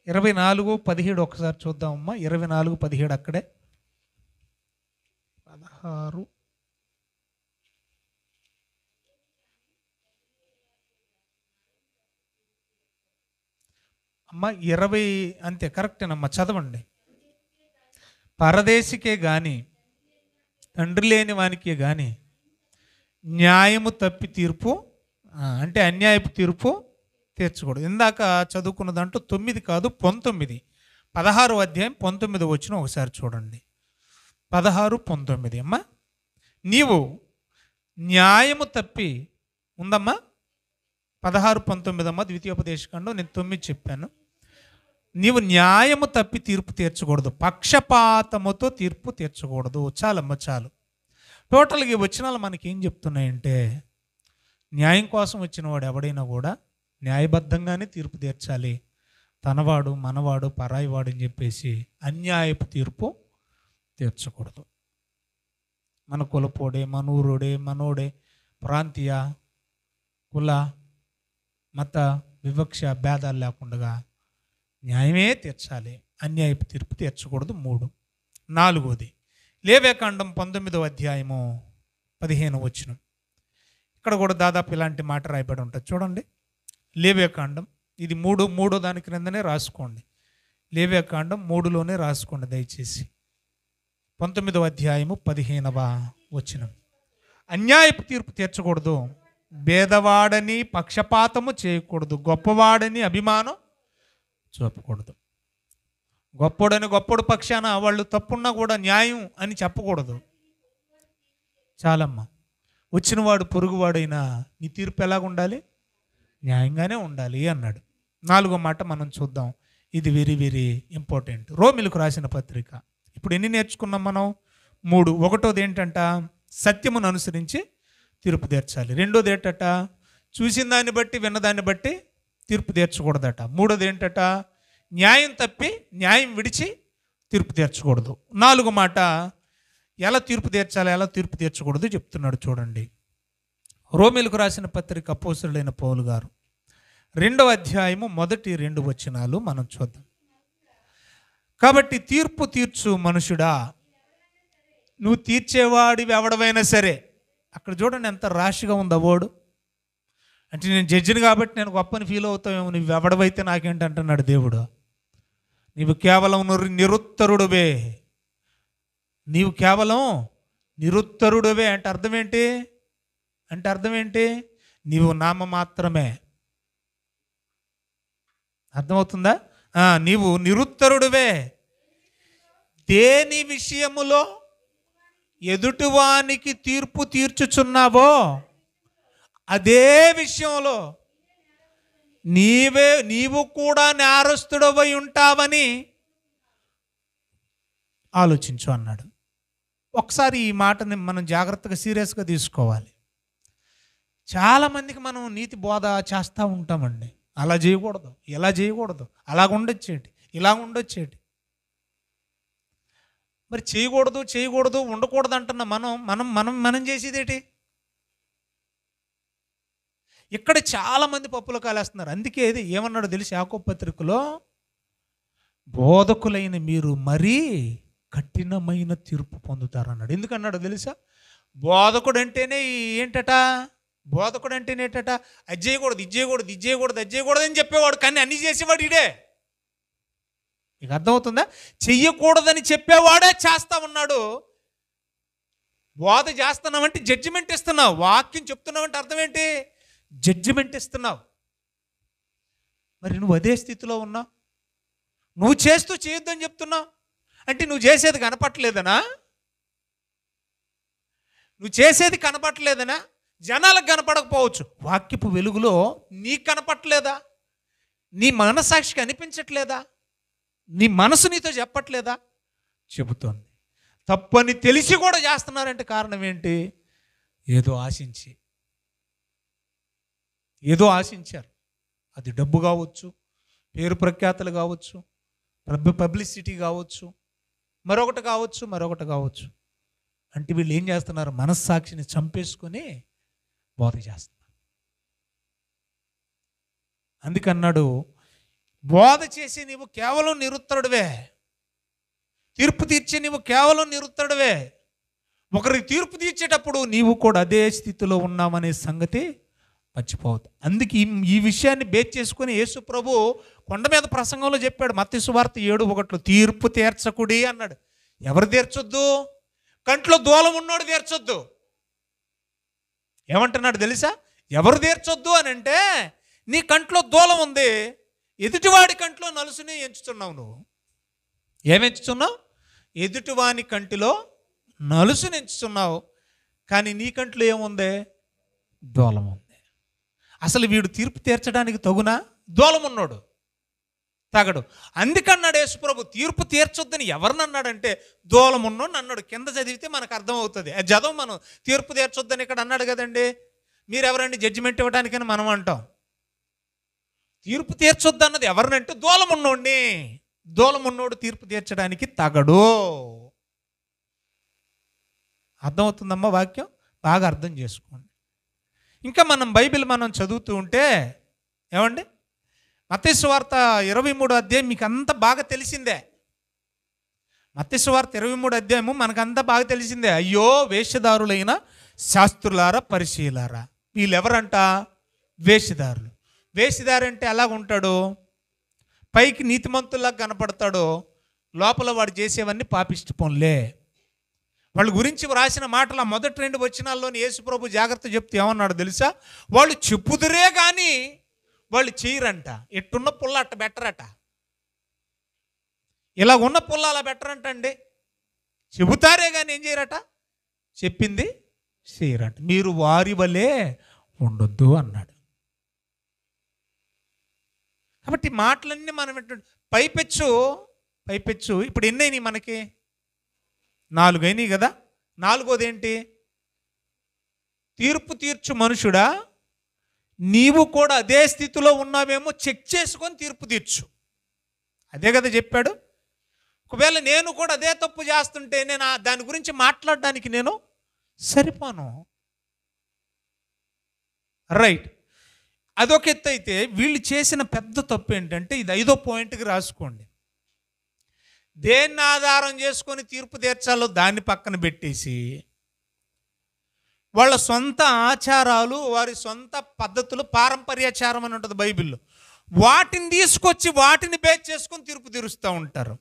ఇరవై 24:17 ఒకసారి చూద్దామమ్మా. 24:17 అక్కడే 16 అమ్మ 20 అంతే కరెక్టేనమ్మా, చదవండి. పరదేశికే గాని తండ్రి లేని వానికే గాని న్యాయము తప్పి తీర్పు, అంటే అన్యాయపు తీర్పు తీర్చకూడదు. ఇందాక చదువుకున్న దాంట్లో 9 కాదు 19, 16వ అధ్యాయం 19 వచ్చిన ఒకసారి చూడండి. 16:19 అమ్మా, నీవు న్యాయము తప్పి ఉందమ్మా. 16:19 అమ్మా ద్వితీయోపదేశకాండం. నేను 9 చెప్పాను. నీవు న్యాయము తప్పి తీర్పు తీర్చకూడదు, పక్షపాతముతో తీర్పు తీర్చకూడదు. చాలమ్మ చాలు. టోటల్గా ఈ వచనాలు మనకి ఏం చెప్తున్నాయంటే, న్యాయం కోసం వచ్చిన వాడు ఎవడైనా కూడా న్యాయబద్ధంగానే తీర్పు తీర్చాలి. తనవాడు మనవాడు పరాయివాడు అని చెప్పేసి అన్యాయపు తీర్పు తీర్చకూడదు. మన కులపోడే, మనూరుడే, మనోడే, ప్రాంతీయ, కుల, మత వివక్ష భేదాలు లేకుండా న్యాయమే తీర్చాలి, అన్యాయపు తీర్పు తీర్చకూడదు. 3. 4వది లేవ్యకాండం 19వ అధ్యాయము 15వ వచనం. ఇక్కడ కూడా దాదాపు ఇలాంటి మాట రాయబడి ఉంటుంది చూడండి. లేవ్యకాండం ఇది 3 దాని క్రిందనే రాసుకోండి. లేవ్యకాండం 3లోనే రాసుకోండి దయచేసి. 19వ అధ్యాయము 15వ వచనం. అన్యాయపు తీర్పు తీర్చకూడదు, భేదవాడని పక్షపాతము చేయకూడదు, గొప్పవాడని అభిమానం చూపకూడదు. గొప్పడు పక్షాన వాళ్ళు తప్పున్నా కూడా న్యాయం అని చెప్పకూడదు. చాలమ్మా. వచ్చినవాడు పొరుగువాడైనా నీ తీర్పు ఎలాగ ఉండాలి? న్యాయంగానే ఉండాలి అన్నాడు. 4వ మాట మనం చూద్దాం. ఇది వెరీ వెరీ ఇంపార్టెంట్. రోమిలకు రాసిన పత్రిక. ఇప్పుడు ఎన్ని నేర్చుకున్నాం మనం? 3. 1వది ఏంటంట? సత్యమును అనుసరించి తీర్పు తీర్చాలి. 2వది ఏంటట? చూసిన దాన్ని బట్టి విన్నదాన్ని బట్టి తీర్పు తీర్చకూడదట. 3వది ఏంటట? న్యాయం తప్పి న్యాయం విడిచి తీర్పు తీర్చకూడదు. 4వ మాట ఎలా తీర్పు తీర్చాలి, ఎలా తీర్పు తీర్చకూడదు చెప్తున్నాడు చూడండి. రోమీయులకు రాసిన పత్రిక అపోస్తలుడైన పౌలు గారు 2వ అధ్యాయము మొదటి 2 వచనాలు మనం చూద్దాం. కాబట్టి తీర్పు తీర్చు మనుషుడా, నువ్వు తీర్చేవాడివి ఎవడవైనా సరే. అక్కడ చూడండి ఎంత రాశిగా ఉంది ఆ వర్డ్. అంటే నేను జడ్జిని కాబట్టి నేను గొప్పని ఫీల్ అవుతావేమో, నువ్వు ఎవడవైతే నాకేంటి అంటున్నాడు దేవుడు. నీవు కేవలం నిరుత్తరుడువే, నీవు కేవలం నిరుత్తరుడువే అంటే అర్థం ఏంటి? నీవు నామ మాత్రమే. అర్థమవుతుందా? నీవు నిరుత్తరుడువే. దేని విషయములో ఎదుటివానికి తీర్పు తీర్చుచున్నావో అదే విషయంలో నీవు కూడా నేరస్తుడవై ఉంటావని ఆలోచించు అన్నాడు. ఒకసారి ఈ మాటని మనం జాగ్రత్తగా సీరియస్గా తీసుకోవాలి. చాలామందికి మనం నీతి బోధ చేస్తూ ఉంటామండి. అలా చేయకూడదు, ఇలా చేయకూడదు, అలాగ ఉండొచ్చేటి, ఇలా ఉండొచ్చేటి. మరి చేయకూడదు ఉండకూడదు అంటున్న మనం చేసేదేటి? ఇక్కడ చాలామంది పప్పులు కాలేస్తున్నారు. అందుకే ఇది ఏమన్నాడో తెలిసి యాకోబు పత్రికలో, బోధకులైన మీరు మరీ కఠినమైన తీర్పు పొందుతారన్నాడు. ఎందుకన్నాడో తెలుసా? బోధకుడు అంటేనే ఏంటట, అది చేయకూడదు, ఇది చేయకూడదు అని చెప్పేవాడు, కానీ అన్నీ చేసేవాడు ఇడే. ఇక అర్థమవుతుందా? చెయ్యకూడదని చెప్పేవాడే చేస్తా ఉన్నాడు. బోధ చేస్తున్నావంటే జడ్జిమెంట్ ఇస్తున్నావు, వాక్యం చెప్తున్నావంటే అర్థం ఏంటి? జడ్జిమెంట్ ఇస్తున్నావు. మరి నువ్వు అదే స్థితిలో ఉన్నావు. నువ్వు చేస్తూ చేయొద్దు అని చెప్తున్నావు అంటే నువ్వు చేసేది కనపట్టలేదనా? జనాలకు కనపడకపోవచ్చు, వాక్యపు వెలుగులో నీకు కనపట్టలేదా? నీ మనసాక్షికి అనిపించట్లేదా? నీ మనసు నీతో చెప్పట్లేదా? చెబుతోంది. తప్పని తెలిసి కూడా చేస్తున్నారంటే కారణం ఏంటి? ఏదో ఆశించారు. అది డబ్బు కావచ్చు, పేరు ప్రఖ్యాతలు కావచ్చు, పబ్లిసిటీ కావచ్చు, మరొకటి కావచ్చు. అంటే వీళ్ళు ఏం చేస్తున్నారు? మనస్సాక్షిని చంపేసుకొని బోధ చేస్తున్నారు. అందుకన్నాడు, బోధ చేసి నీవు కేవలం నిరుత్తరుడివే, తీర్పు తీర్చి నీవు కేవలం నిరుత్తరుడివే. ఒకరికి తీర్పు తీర్చేటప్పుడు నీవు కూడా అదే స్థితిలో ఉన్నామనే సంగతి మర్చిపోవద్దు. అందుకే ఈ విషయాన్ని బేస్ చేసుకుని యేసు ప్రభు కొండ మీద ప్రసంగంలో చెప్పాడు. మత్తయి సువార్త 7:1 తీర్పు తీర్చకుడి అన్నాడు. ఎవరు తీర్చొద్దు? కంట్లో దూలం ఉన్నోడు తీర్చొద్దు. ఏమంటున్నాడు తెలుసా? ఎవరు తీర్చొద్దు అని అంటే, నీ కంట్లో దూలం ఉంది, ఎదుటివాడి కంట్లో నలుసుని ఎంచుతున్నావు. నువ్వు ఏమెంచుతున్నావు? ఎదుటివాని కంటిలో నలుసుని ఎంచుతున్నావు, కానీ నీ కంట్లో ఏముంది? దూలం ఉంది. అసలు వీడు తీర్పు తీర్చడానికి తగునా? దూలం ఉన్నాడు, తగడు. అందుకన్నాడు యేసుప్రభు, తీర్పు తీర్చొద్దని ఎవరినన్నాడంటే దూలం ఉన్నోడు అన్నాడు. కింద చదివితే మనకు అర్థమవుతుంది. అది చదవం మనం. తీర్పు తీర్చొద్దని ఇక్కడ అన్నాడు కదండి. మీరెవరండి జడ్జిమెంట్ ఇవ్వడానికని మనం అంటాం. తీర్పు తీర్చొద్దు అన్నది ఎవరినంటే దూలం ఉన్నోడు తీర్పు తీర్చడానికి తగడు. అర్థమవుతుందమ్మా వాక్యం? బాగా అర్థం చేసుకోండి. ఇంకా బైబిల్ చదువుతూ ఉంటే ఏమండి, మత్తయి సువార్త 23వ అధ్యాయం మీకు అంతా బాగా తెలిసిందే. మత్తయి సువార్త 23వ అధ్యాయము మనకంతా బాగా తెలిసిందే. అయ్యో వేషధారులైన శాస్త్రులారా, పరిచయులారా. వీళ్ళెవరంట? వేషధారులు. వేషధారు అంటే ఎలాగ ఉంటాడు? పైకి నీతిమంతుల్లాగా కనపడతాడు, లోపల వాడు చేసేవన్నీ పాపిష్టి పనులే. వాళ్ళ గురించి రాసిన మాటలు మొదటి 2 వచనాల్లోని యేసుప్రభు జాగ్రత్త చెప్తే ఏమన్నాడు తెలుసా? వాళ్ళు చెప్పుదురే కానీ వాళ్ళు చేయరంట. ఎట్టున్న పుల్ల అట్ట బెట్టరట. ఇలా ఉన్న పుల్ల అలా బెట్టరంట అండి. చెబుతారే కానీ ఏం చేయరట? చెప్పింది చేయరంట. మీరు వారి వలే ఉండొద్దు అన్నాడు. కాబట్టి మాటలన్నీ మనం పైపెచ్చు ఇప్పుడు ఎన్నైనాయి మనకి? 4 అయినాయి కదా. 4వది ఏంటి? తీర్పు తీర్చు మనుషుడా, నీవు కూడా అదే స్థితిలో ఉన్నావేమో చెక్ చేసుకొని తీర్పు తీర్చు. అదే కదా చెప్పాడు. ఒకవేళ నేను కూడా అదే తప్పు చేస్తుంటే నేను దాని గురించి మాట్లాడడానికి నేను సరిపోను. రైట్. అదొక ఎత్తు అయితే, వీళ్ళు చేసిన పెద్ద తప్పు ఏంటంటే, ఇది 5వ పాయింట్కి రాసుకోండి. దేన్ని ఆధారం చేసుకొని తీర్పు తీర్చాలో దాన్ని పక్కన పెట్టేసి, వాళ్ళ సొంత ఆచారాలు, వారి సొంత పద్ధతులు, పారంపర్యాచారం అని ఉంటుంది బైబిల్లో, వాటిని తీసుకొచ్చి వాటిని బేస్ చేసుకొని తీర్పు తీరుస్తూ ఉంటారు.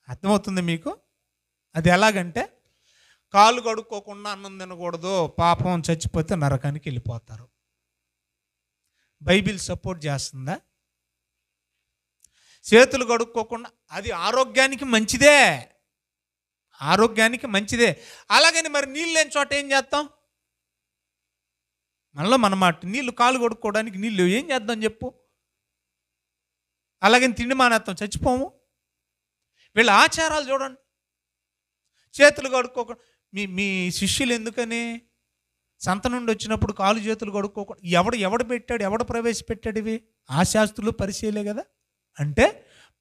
అర్థమవుతుంది మీకు? అది ఎలాగంటే, కాళ్ళు కడుక్కోకుండా అన్నం తినకూడదు, పాపం చచ్చిపోతే నరకానికి వెళ్ళిపోతారు. బైబిల్ సపోర్ట్ చేస్తుందా? చేతులు కడుక్కోకుండా, అది ఆరోగ్యానికి మంచిదే, ఆరోగ్యానికి మంచిదే. అలాగని మరి నీళ్ళు లేని చోట ఏం చేస్తాం? మనలో మన మాట, నీళ్ళు కాళ్ళు కడుక్కోవడానికి నీళ్ళు ఏం చేద్దాం చెప్పు? అలాగని తిండి మానేస్తాం, చచ్చిపోము. వీళ్ళ ఆచారాలు చూడండి. చేతులు కడుక్కోకుండా, మీ శిష్యులు ఎందుకని సంత నుండి వచ్చినప్పుడు కాలు చేతులు కడుక్కోకుండా, ఎవడు పెట్టాడు, ఎవడు ప్రవేశపెట్టాడు? ఇవి ఆ శాస్త్రులు పరిశీలే కదా. అంటే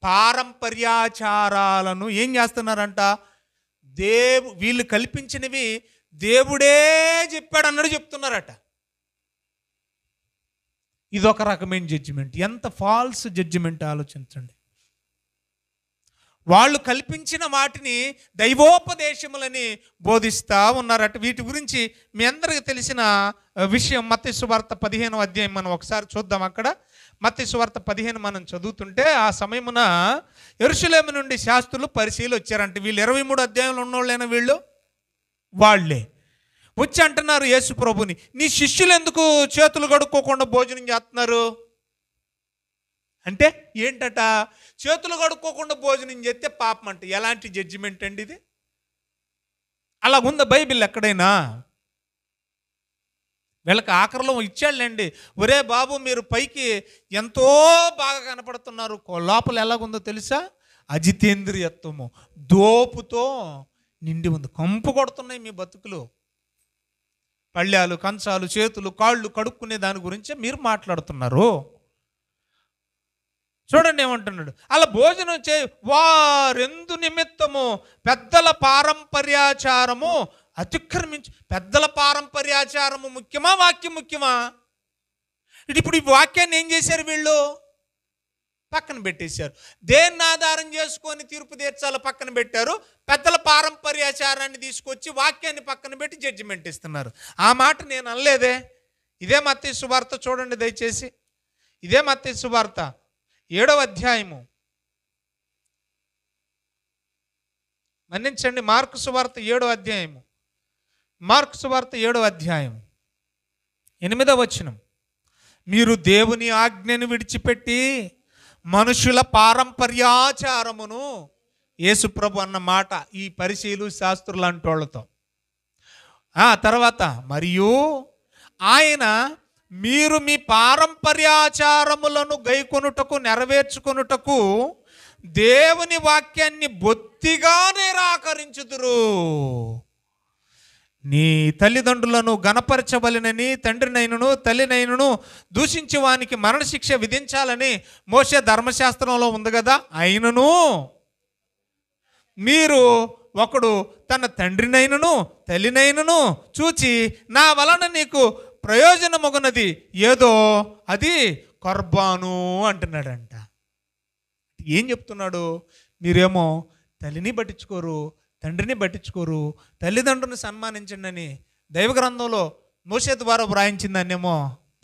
పారంపర్యాచారాలను ఏం చేస్తున్నారంట? వీళ్ళు కల్పించినవి దేవుడే చెప్పాడు అన్నాడు చెప్తున్నారట. ఇదొక రకమైన జడ్జిమెంట్. ఎంత ఫాల్స్ జడ్జిమెంట్ ఆలోచించండి. వాళ్ళు కల్పించిన వాటిని దైవోపదేశములని బోధిస్తూ ఉన్నారట. వీటి గురించి మీ అందరికీ తెలిసిన విషయం. మత్తయి సువార్త 15వ అధ్యాయం మనం ఒకసారి చూద్దాం. అక్కడ మత్తయి సువార్త 15 మనం చదువుతుంటే, ఆ సమయమున యెరూషలేము నుండి శాస్త్రులు పరిశీలు వచ్చారంట. వీళ్ళు 23 అధ్యాయంలో ఉన్నోళ్ళైనా వీళ్ళు వాళ్ళే వచ్చి అంటున్నారు యేసు ప్రభుని, నీ శిష్యులు ఎందుకు చేతులు కడుక్కోకుండా భోజనం చేస్తున్నారు అంటే, ఏంటట? చేతులు కడుక్కోకుండా భోజనం చేస్తే పాపం అంటే. ఎలాంటి జడ్జిమెంట్ అండి ఇది? అలాగుందా బైబిల్ ఎక్కడైనా? వీళ్ళకి ఆఖరిలో ఇచ్చాళ్ళండి, ఒరే బాబు మీరు పైకి ఎంతో బాగా కనపడుతున్నారు, లోపల ఎలాగుందో తెలుసా? అజితేంద్రియత్వము, దోపుతో నిండి ఉంది. కంపు కొడుతున్నాయి మీ బతుకులు. పళ్ళాలు, కంచాలు, చేతులు, కాళ్ళు కడుక్కునే దాని గురించే మీరు మాట్లాడుతున్నారు. చూడండి ఏమంటున్నాడు, అలా భోజనం వారెందు నిమిత్తము పెద్దల పారంపర్యాచారము అతిక్రమించి. పెద్దల పారంపర్యాచారము ముఖ్యమా, వాక్యం ముఖ్యమా? ఇప్పుడు ఈ వాక్యాన్ని ఏం చేశారు వీళ్ళు? పక్కన పెట్టేశారు. దేన్ని ఆధారం చేసుకొని తీర్పు తీర్చాలో పక్కన పెట్టారు. పెద్దల పారంపర్యాచారాన్ని తీసుకొచ్చి వాక్యాన్ని పక్కన పెట్టి జడ్జిమెంట్ ఇస్తున్నారు. ఆ మాట నేను అనలేదే. ఇదే మత్తయి సువార్త చూడండి దయచేసి. ఇదే మత్తయి సువార్త 7వ అధ్యాయము. మన్నించండి, మార్కు సువార్త 7వ అధ్యాయము. మార్కు సువార్త 7వ అధ్యాయం 8వ వచనం. మీరు దేవుని ఆజ్ఞను విడిచిపెట్టి మనుషుల పారంపర్యాచారమును, యేసుప్రభు అన్న మాట ఈ పరిశీలు శాస్త్రులు అంటోళ్ళతో. తర్వాత మరియు ఆయన, మీరు మీ పారంపర్యాచారములను గైకొనుటకు, నెరవేర్చుకొనుటకు దేవుని వాక్యాన్ని బొత్తిగా నిరాకరించుదురు. నీ తల్లిదండ్రులను గణపరచవలెనని తండ్రినైనను తల్లినైనను దూషించి వానికి మరణశిక్ష విధించాలని మోషే ధర్మశాస్త్రంలో ఉంది కదా. అయినను మీరు ఒకడు తన తండ్రినైనను తల్లినైనను చూచి నా వలన నీకు ప్రయోజనమగునది ఏదో అది కర్బాను అంటున్నాడంట. ఏం చెప్తున్నాడు? మీరేమో తల్లిని పట్టించుకోరు, తండ్రిని పట్టించుకోరు, తల్లిదండ్రులను సన్మానించండి అని దైవ గ్రంథంలో మోషే ద్వారా వ్రాయించిందన్నేమో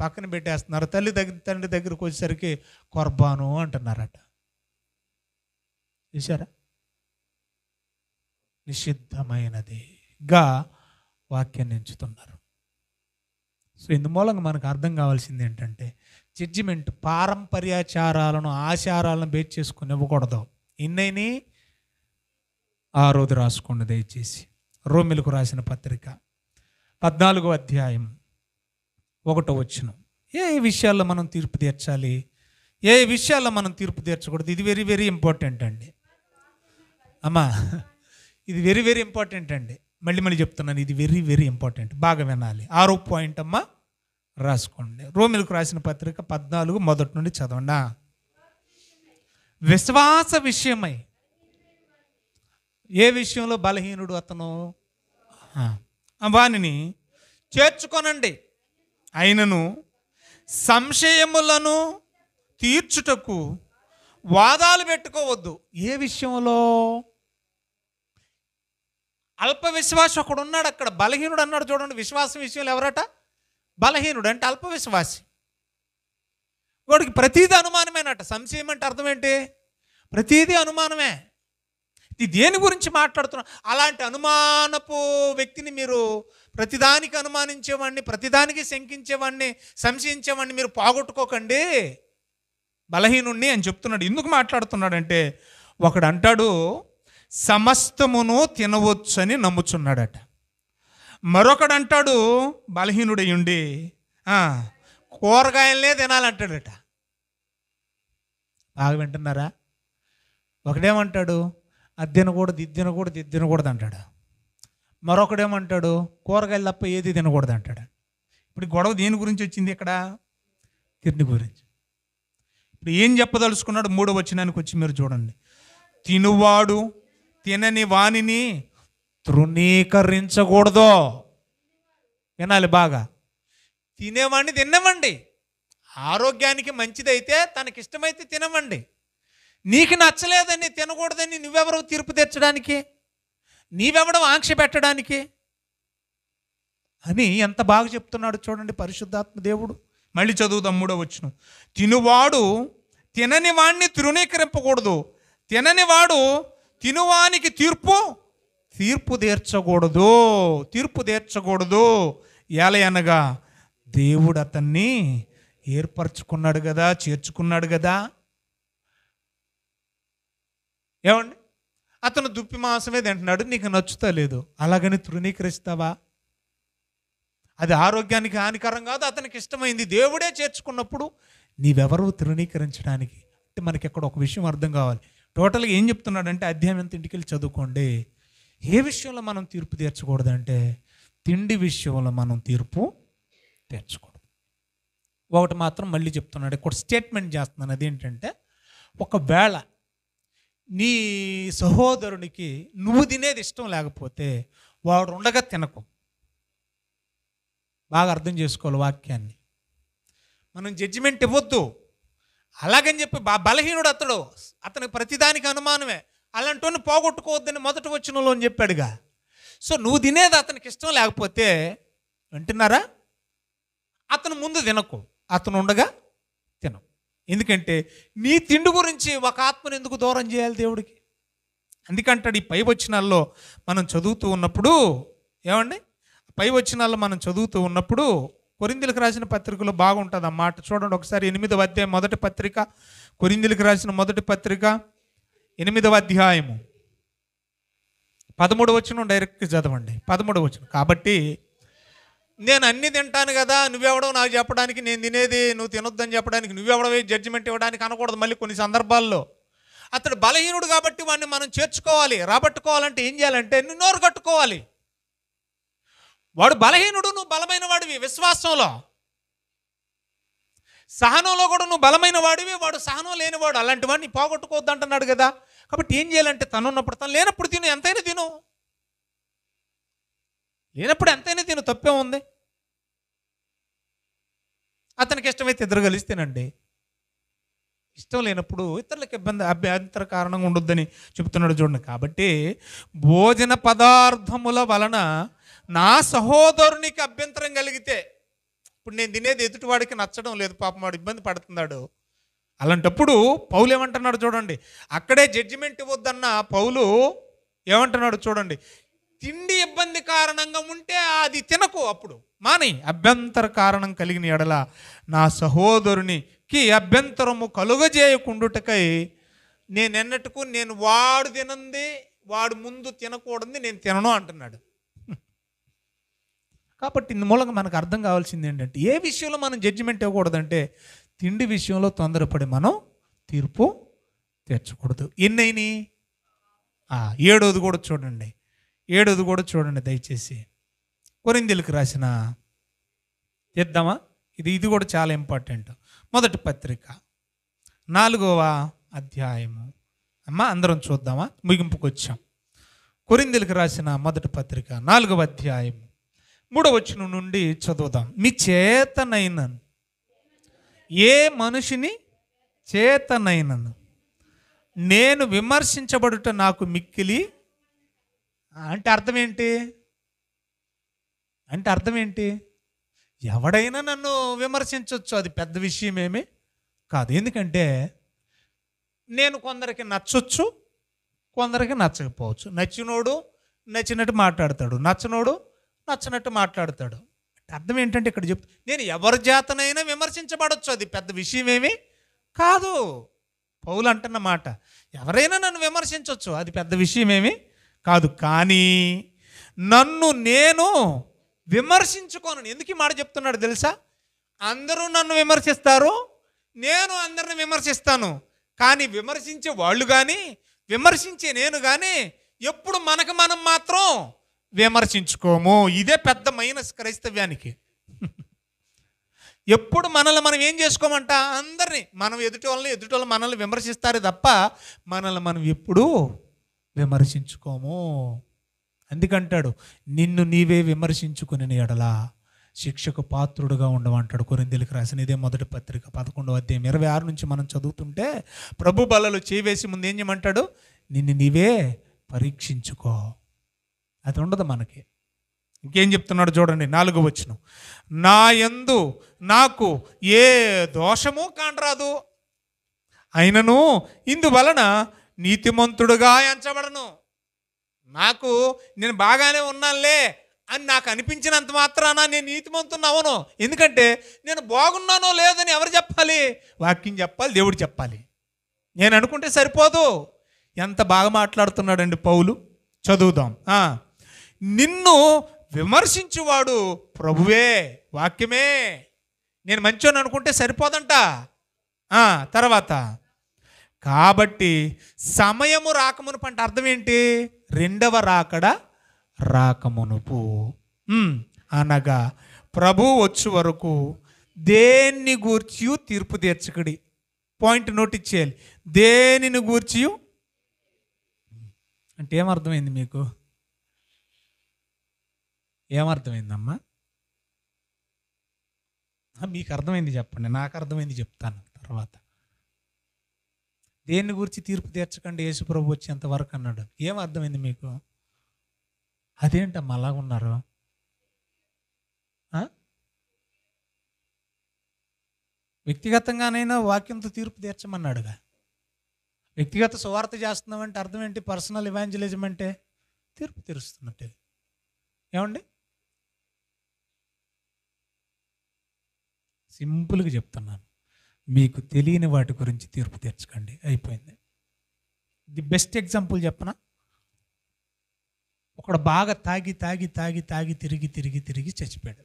పక్కన పెట్టేస్తున్నారు. తండ్రి దగ్గరకు వచ్చేసరికి కర్బాను అంటున్నారట. చూసారా? నిషిద్ధమైనదిగా వాక్యాన్ని ఎంచుతున్నారు. సో ఇందుమూలంగా మనకు అర్థం కావాల్సింది ఏంటంటే, జడ్జిమెంట్ పారంపర్యాచారాలను, ఆచారాలను బేస్ చేసుకుని ఇవ్వకూడదు. ఇన్నైని 6వది రాసుకోండి దయచేసి. రోమిలకు రాసిన పత్రిక 14వ అధ్యాయం 1వ వచనం. ఏ విషయాల్లో మనం తీర్పు తీర్చాలి, ఏ విషయాల్లో మనం తీర్పు తీర్చకూడదు, ఇది వెరీ వెరీ ఇంపార్టెంట్ అండి. అమ్మా, ఇది వెరీ వెరీ ఇంపార్టెంట్ అండి. మళ్ళీ చెప్తున్నాను, ఇది వెరీ వెరీ ఇంపార్టెంట్. బాగా వినాలి. 6వ పాయింట్ అమ్మా రాసుకోండి. రోమిలకు రాసిన పత్రిక 14 మొదటి నుండి చదవండి. విశ్వాస విషయమై, ఏ విషయంలో బలహీనుడు అతను, వానిని చేర్చుకోనండి. అయినను సంశయములను తీర్చుటకు వాదాలు పెట్టుకోవద్దు. ఏ విషయంలో? అల్ప విశ్వాసి ఒకడు ఉన్నాడు అక్కడ, బలహీనుడు అన్నాడు చూడండి. విశ్వాసం విషయంలో ఎవరట? బలహీనుడు అంటే అల్ప విశ్వాసి. వాడికి ప్రతీది అనుమానమేనట. సంశయం అంటే అర్థం ఏంటి? ప్రతీది అనుమానమే. ఇది దేని గురించి మాట్లాడుతున్నా? అలాంటి అనుమానపు వ్యక్తిని మీరు ప్రతిదానికి అనుమానించేవాడిని, ప్రతిదానికి శంకించేవాడిని, సంశయించేవాడిని మీరు పోగొట్టుకోకండి బలహీనుణ్ణి అని చెప్తున్నాడు. ఎందుకు మాట్లాడుతున్నాడంటే, ఒకడు అంటాడు సమస్తమును తినవచ్చని నమ్ముచున్నాడట. మరొకడు అంటాడు బలహీనుడయ్యుండి కూరగాయలనే తినాలంటాడట. బాగా వింటున్నారా? ఒకడేమంటాడు అది తినకూడదు, ఇది తినకూడదు, ఇది తినకూడదు అంటాడు. మరొకడేమంటాడు కూరగాయలు తప్ప ఏది తినకూడదు అంటాడు. ఇప్పుడు గొడవ దేని గురించి వచ్చింది ఇక్కడ? తిండి గురించి. ఇప్పుడు ఏం చెప్పదలుచుకున్నాడు? 3వ వచనానికి వచ్చి మీరు చూడండి. తినువాడు తినని వానిని తృణీకరించకూడదు. వినాలి బాగా. తినేవాడిని తినవండి, ఆరోగ్యానికి మంచిదైతే తనకిష్టమైతే తినవండి. నీకు నచ్చలేదని తినకూడదని నువ్వెవరో తీర్పు తెచ్చడానికి, నీవెవడో ఆంక్ష పెట్టడానికి అని ఎంత బాగా చెప్తున్నాడు చూడండి పరిశుద్ధాత్మ దేవుడు. మళ్ళీ చదువుదాం 3వ వచనం. తినువాడు తినని వాడిని తృణీకరింపకూడదు, తినని వాడు తినువానికి తీర్పు తీర్చకూడదు. ఏలయనగా దేవుడు అతన్ని ఏర్పరచుకున్నాడు కదా, చేర్చుకున్నాడు కదా. ఏమండి, అతను దుప్పి మాంసమే తింటున్నాడు, నీకు నచ్చుతా లేదు, అలాగని తృణీకరిస్తావా? అది ఆరోగ్యానికి హానికరం కాదు, అతనికి ఇష్టమైంది దేవుడే చేర్చుకున్నప్పుడు నీవెవరు తృణీకరించడానికి? అంటే మనకి ఎక్కడ ఒక విషయం అర్థం కావాలి. టోటల్గా ఏం చెప్తున్నాడంటే, అధ్యాయం ఎంత ఇంటికి వెళ్ళి చదువుకోండి. ఏ విషయంలో మనం తీర్పు తీర్చకూడదంటే తిండి విషయంలో మనం తీర్పు తీర్చకూడదు. ఒకటి మాత్రం మళ్ళీ చెప్తున్నాడు, ఇక్కడ స్టేట్మెంట్ చేస్తున్నాను. అదేంటంటే, ఒకవేళ నీ సహోదరునికి నువ్వు తినేది ఇష్టం లేకపోతే వాడు ఉండగా తినకు. బాగా అర్థం చేసుకోవాలి వాక్యాన్ని. మనం జడ్జిమెంట్ ఇవ్వద్దు. అలాగని చెప్పి బలహీనుడు అతనికి ప్రతిదానికి అనుమానమే, అలాంటి పోగొట్టుకోవద్దని 1వ వచనంలో అని చెప్పాడుగా. సో నువ్వు తినేది అతనికి ఇష్టం లేకపోతే, వింటున్నారా, అతను ముందు తినకు, అతను ఉండగా తినకు. ఎందుకంటే నీ తిండి గురించి ఒక ఆత్మను ఎందుకు దూరం చేయాలి దేవుడికి? అందుకంటాడు ఈ పై వచనాల్లో మనం చదువుతూ ఉన్నప్పుడు, ఏమండి, పై వచనాల్లో మనం చదువుతూ ఉన్నప్పుడు కొరింథీయులకు రాసిన పత్రికలో బాగుంటుంది ఆ మాట. చూడండి ఒకసారి 8వ అధ్యాయం మొదటి పత్రిక, కొరింథీయులకు రాసిన మొదటి పత్రిక 8వ అధ్యాయము 13వ వచనం డైరెక్ట్గా చదవండి. 13వ వచనం. కాబట్టి నేను అన్ని తింటాను కదా, నువ్వెవడో నాకు చెప్పడానికి, నేను తినేది నువ్వు తినొద్దని చెప్పడానికి, నువ్వెవడో జడ్జిమెంట్ ఇవ్వడానికి అనకూడదు. మళ్ళీ కొన్ని సందర్భాల్లో అతడు బలహీనుడు కాబట్టి వాడిని మనం చేర్చుకోవాలి. రాబట్టుకోవాలంటే ఏం చేయాలంటే నువ్వు నోరు కట్టుకోవాలి. వాడు బలహీనుడు, నువ్వు బలమైన వాడివి. విశ్వాసంలో, సహనంలో కూడా నువ్వు బలమైన వాడివి, వాడు సహనం లేనివాడు. అలాంటి వాడిని పోగొట్టుకోవద్దు అంటున్నాడు కదా. కాబట్టి ఏం చేయాలంటే తను ఉన్నప్పుడు, తను లేనప్పుడు తిను, ఎంతైనా తిను. లేనప్పుడు ఎంతైనా తిను, తప్పే ఉంది. అతనికి ఇష్టమైతే ఇద్దరు కలిసి తినండి. ఇష్టం లేనప్పుడు ఇతరులకు అభ్యంతర కారణంగా ఉండొద్దని చెప్తున్నాడు చూడండి. కాబట్టి భోజన పదార్థముల వలన నా సహోదరునికి అభ్యంతరం కలిగితే, ఇప్పుడు నేను తినేది ఎదుటివాడికి నచ్చడం లేదు, పాపం వాడు ఇబ్బంది పడుతున్నాడు, అలాంటప్పుడు పౌలు ఏమంటున్నాడు చూడండి. అక్కడే జడ్జిమెంట్ ఇవ్వద్దన్న పౌలు ఏమంటున్నాడు చూడండి. తిండి ఇబ్బంది కారణంగా ఉంటే అది తినకు, అప్పుడు మాని. అభ్యంతర కారణం కలిగిన ఎడల నా సహోదరునికి అభ్యంతరము కలుగజేయకుండుటకై నేనెన్నట్టుకు నేను వాడు తినంది, వాడు ముందు తినకూడదు, నేను తినను అంటున్నాడు. కాబట్టి ఇందు మూలంగా మనకు అర్థం కావాల్సింది ఏంటంటే, ఏ విషయంలో మనం జడ్జిమెంట్ ఇవ్వకూడదంటే తిండి విషయంలో తొందరపడి మనం తీర్పు తీర్చకూడదు. ఎన్నైనా 7వది కూడా చూడండి. 7వది కూడా చూడండి దయచేసి. కొరింథీయులకు రాసిన, చేద్దామా, ఇది కూడా చాలా ఇంపార్టెంట్. మొదటి పత్రిక 4వ అధ్యాయము. అమ్మా అందరం చూద్దామా, ముగింపుకు వచ్చాం. కొరింథీయులకు రాసిన మొదటి పత్రిక 4వ అధ్యాయము 3వ వచనం నుండి చదువుదాం. మీ చేతనైనను ఏ మనిషిని చేతనైనను నేను విమర్శించబడుట నాకు మిక్కిలి. అంటే అర్థం ఏంటి? ఎవడైనా నన్ను విమర్శించవచ్చు, అది పెద్ద విషయమేమి కాదు. ఎందుకంటే నేను కొందరికి నచ్చొచ్చు, కొందరికి నచ్చకపోవచ్చు. నచ్చినోడు నచ్చినట్టు మాట్లాడతాడు, నచ్చనోడు నచ్చినట్టు మాట్లాడతాడు. అర్థం ఏంటంటే ఇక్కడ నేను ఎవరి చేతనైనా విమర్శించబడవచ్చు, అది పెద్ద విషయమేమి కాదు. పౌలు అంటున్న మాట, ఎవరైనా నన్ను విమర్శించవచ్చు, అది పెద్ద విషయమేమి కాదు. కానీ నన్ను నేను విమర్శించుకోను. ఎందుకు ఈ మాట చెప్తున్నాడు తెలుసా? అందరూ నన్ను విమర్శిస్తారు, నేను అందరిని విమర్శిస్తాను. కానీ విమర్శించే వాళ్ళు కానీ విమర్శించే నేను కానీ ఎప్పుడు మనకు మనం మాత్రం విమర్శించుకోము. ఇదే పెద్ద మైనస్ క్రైస్తవ్యానికి. ఎప్పుడు మనల్ని మనం ఏం చేసుకోమంట? అందరినీ మనం ఎదుటి వాళ్ళు మనల్ని విమర్శిస్తారు తప్ప మనల్ని మనం ఎప్పుడూ విమర్శించుకోము. అందుకంటాడు, నిన్ను నీవే విమర్శించుకుని ఎడలా శిక్షకు పాత్రుడుగా ఉండమంటాడు. కొరింథీయులకు రాసిన ఇదే మొదటి పత్రిక 11వ అధ్యాయం 26 నుంచి మనం చదువుతుంటే, ప్రభు బలలో చేవేసి ముందు ఏం చేయమంటాడు? నిన్ను నీవే పరీక్షించుకో. అది ఉండదు మనకి. ఇంకేం చెప్తున్నాడు చూడండి, 4వ వచనం. నా యందు నాకు ఏ దోషము కానరాదు, అయినను ఇందువలన నీతిమంతుడుగా ఎంచబడను. నేను బాగానే ఉన్నానులే అని నాకు అనిపించినంత మాత్రాన నేను నీతిమంతుని అవను. ఎందుకంటే నేను బాగున్నానో లేదని ఎవరు చెప్పాలి? వాక్యం చెప్పాలి, దేవుడు చెప్పాలి. నేను అనుకుంటే సరిపోదు. ఎంత బాగా మాట్లాడుతున్నాడండి పౌలు. చదువుదాం. నిన్ను విమర్శించువాడు ప్రభువే, వాక్యమే. నేను మంచోని అనుకుంటే సరిపోదంట. తర్వాత కాబట్టి సమయము రాకమునుపు అంటే అర్థం ఏంటి? రెండవ రాకడ రాకమునుపు అనగా ప్రభు వచ్చు వరకు దేన్ని గూర్చి తీర్పు తీర్చకడి. పాయింట్ నోట్ ఇచ్చేయాలి. దేనిని గూర్చి అంటే ఏమర్థమైంది మీకు? ఏమర్థమైందమ్మా? మీకు అర్థమైంది చెప్పండి, నాకు అర్థమైంది చెప్తాను తర్వాత. దేన్ని గురించి తీర్పు తీర్చకండి యేసు ప్రభు వచ్చేంత వరకు అన్నాడు. ఏం అర్థమైంది మీకు? అదేంటమ్మా అలాగున్నారు? వ్యక్తిగతంగానైనా వాక్యంతో తీర్పు తీర్చమన్నాడుగా. వ్యక్తిగత సువార్త చేస్తున్నామంటే అర్థం ఏంటి? పర్సనల్ ఇవాంజలిజం అంటే తీర్పు తీరుస్తున్నట్టే. ఏమండి? సింపుల్గా చెప్తున్నాను, మీకు తెలియని వాటి గురించి తీర్పు తీర్చకండి, అయిపోయింది. ది బెస్ట్ ఎగ్జాంపుల్ చెప్పనా? ఒకడు బాగా తాగి తాగి తాగి తాగి తిరిగి తిరిగి తిరిగి చచ్చిపోయాడు.